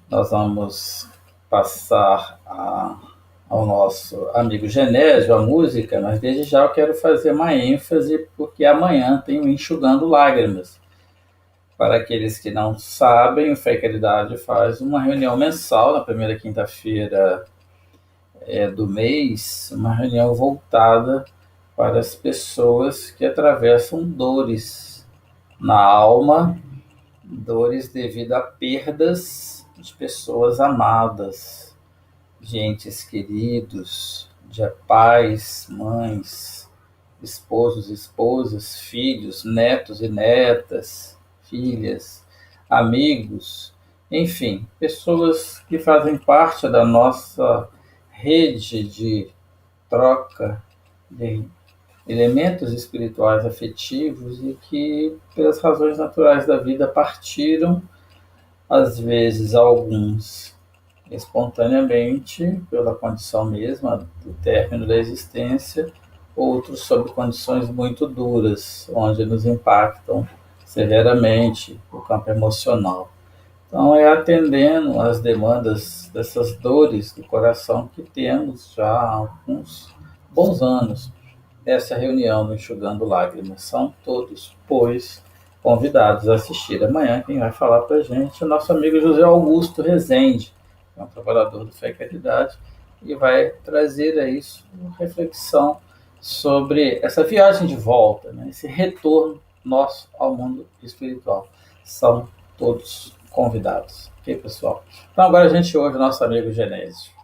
Nós vamos passar ao nosso amigo Genésio, a música, mas desde já eu quero fazer uma ênfase, porque amanhã tem o Enxugando Lágrimas. Para aqueles que não sabem, o Fé e Caridade faz uma reunião mensal na primeira quinta-feira do mês, uma reunião voltada para as pessoas que atravessam dores na alma, dores devido a perdas de pessoas amadas, de entes queridos, de pais, mães, esposos, esposas, filhos, netos e netas, filhas, amigos, enfim, pessoas que fazem parte da nossa rede de troca de elementos espirituais afetivos e que, pelas razões naturais da vida, partiram, às vezes alguns espontaneamente, pela condição mesma do término da existência, outros sob condições muito duras, onde nos impactam severamente o campo emocional. Então, atendendo às demandas dessas dores do coração que temos já há alguns bons anos. Essa reunião no Enxugando Lágrimas, são todos, pois, convidados a assistir. Amanhã quem vai falar para a gente é o nosso amigo José Augusto Rezende, que é um trabalhador do Fé e Caridade, e vai trazer a isso uma reflexão sobre essa viagem de volta, né? Esse retorno nosso ao mundo espiritual. São todos convidados. Ok, pessoal? Então agora a gente ouve o nosso amigo Genésio.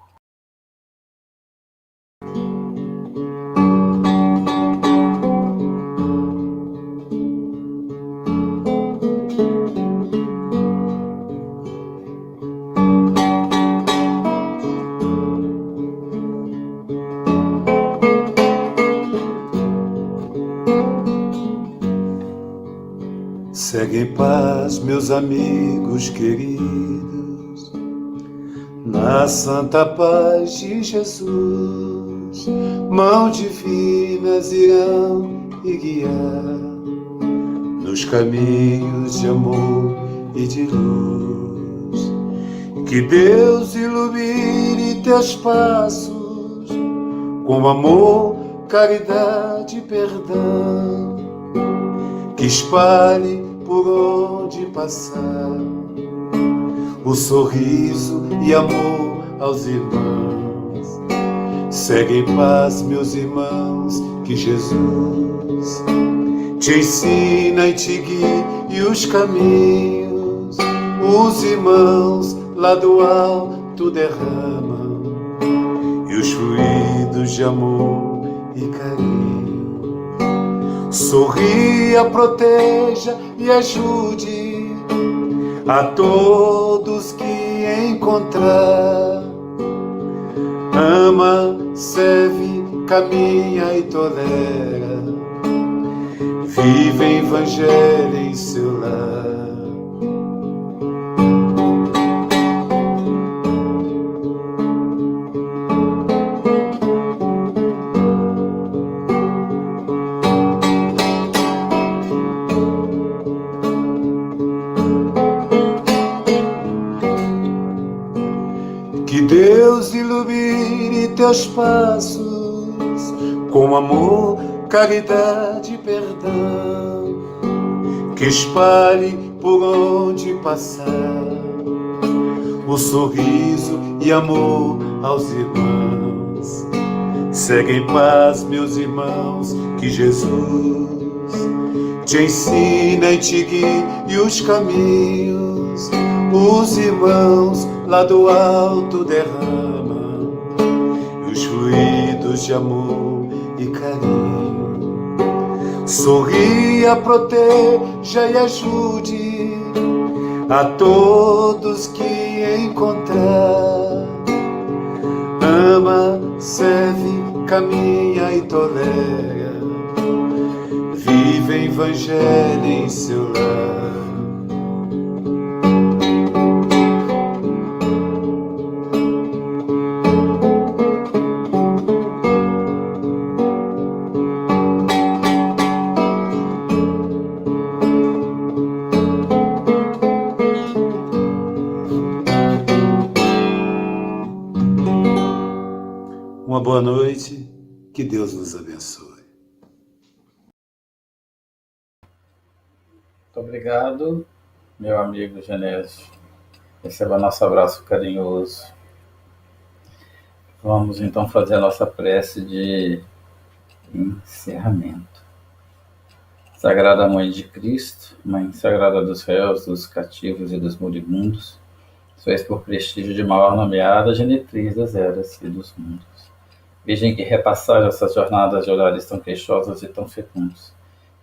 Segue em paz, meus amigos queridos, na santa paz de Jesus. Mãos divinas irão e guiar nos caminhos de amor e de luz. Que Deus ilumine teus passos com amor, caridade e perdão. Que espalhe por onde passar o sorriso e amor aos irmãos. Segue em paz, meus irmãos, que Jesus te ensina e te guie os caminhos. Os irmãos lá do alto derramam e os fluidos de amor e carinho. Sorria, proteja e ajude a todos que encontrar. Ama, serve, caminha e tolera. Vive evangelho em seu lar. Que Deus ilumine teus passos com amor, caridade e perdão, que espalhe por onde passar o sorriso e amor aos irmãos. Segue em paz, meus irmãos, que Jesus te ensina e te guie os caminhos. Os irmãos lá do alto derramam os fluidos de amor e carinho. Sorria, proteja e ajude a todos que encontrar. Ama, serve, caminha e tolera. Vive evangelho em seu lar. Uma boa noite, que Deus nos abençoe. Muito obrigado, meu amigo Genésio. Receba nosso abraço carinhoso. Vamos então fazer a nossa prece de encerramento. Sagrada Mãe de Cristo, Mãe Sagrada dos réus, dos cativos e dos moribundos, sois por prestígio de maior nomeada genetriz das eras e dos mundos. Virgem que repassar essas jornadas de olhares tão queixosos e tão fecundos,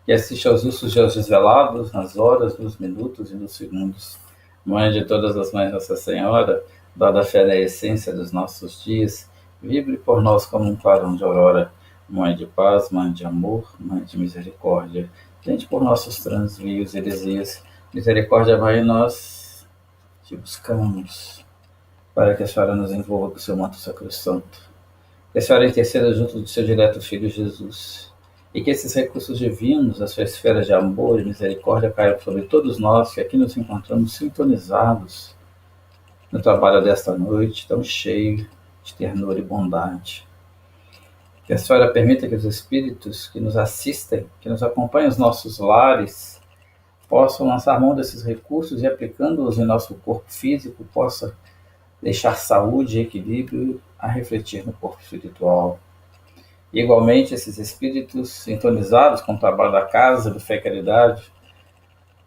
que assiste aos ursos desvelados, nas horas, nos minutos e nos segundos. Mãe de todas as mães, Nossa Senhora, dada a fé da essência dos nossos dias, vibre por nós como um clarão de aurora. Mãe de paz, Mãe de amor, Mãe de misericórdia, tende por nossos transvios e heresias. Misericórdia, Mãe, nós te buscamos, para que a Senhora nos envolva com o seu manto sacrosanto. Que a Senhora interceda junto do seu dileto Filho Jesus, e que esses recursos divinos, a sua esfera de amor e misericórdia, caiam sobre todos nós que aqui nos encontramos sintonizados no trabalho desta noite tão cheio de ternura e bondade. Que a Senhora permita que os Espíritos que nos assistem, que nos acompanham nos nossos lares, possam lançar mão desses recursos e, aplicando-os em nosso corpo físico, possa deixar saúde e equilíbrio a refletir no corpo espiritual. Igualmente, esses espíritos sintonizados com o trabalho da casa, do Fé e Caridade,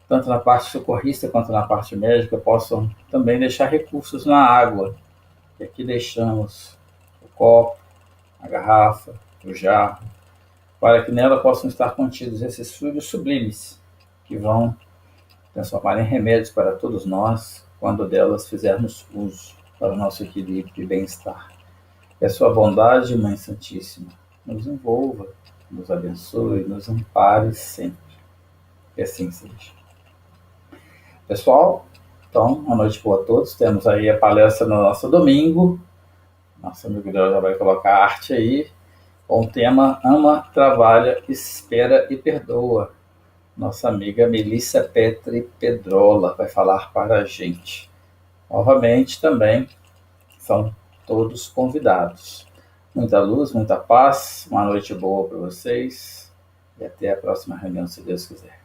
tanto na parte socorrista quanto na parte médica, possam também deixar recursos na água, que aqui deixamos o copo, a garrafa, o jarro, para que nela possam estar contidos esses fluidos sublimes, que vão transformar em remédios para todos nós, quando delas fizermos uso para o nosso equilíbrio e bem-estar. Que a sua bondade, Mãe Santíssima, nos envolva, nos abençoe, nos ampare sempre. Que assim seja. Pessoal, então, uma noite boa a todos. Temos aí a palestra no nosso domingo. Nosso amigo Léo já vai colocar a arte aí, com o tema Ama, Trabalha, Espera e Perdoa. Nossa amiga Melissa Petri Pedrola vai falar para a gente. Novamente, também são todos convidados. Muita luz, muita paz, uma noite boa para vocês e até a próxima reunião, se Deus quiser.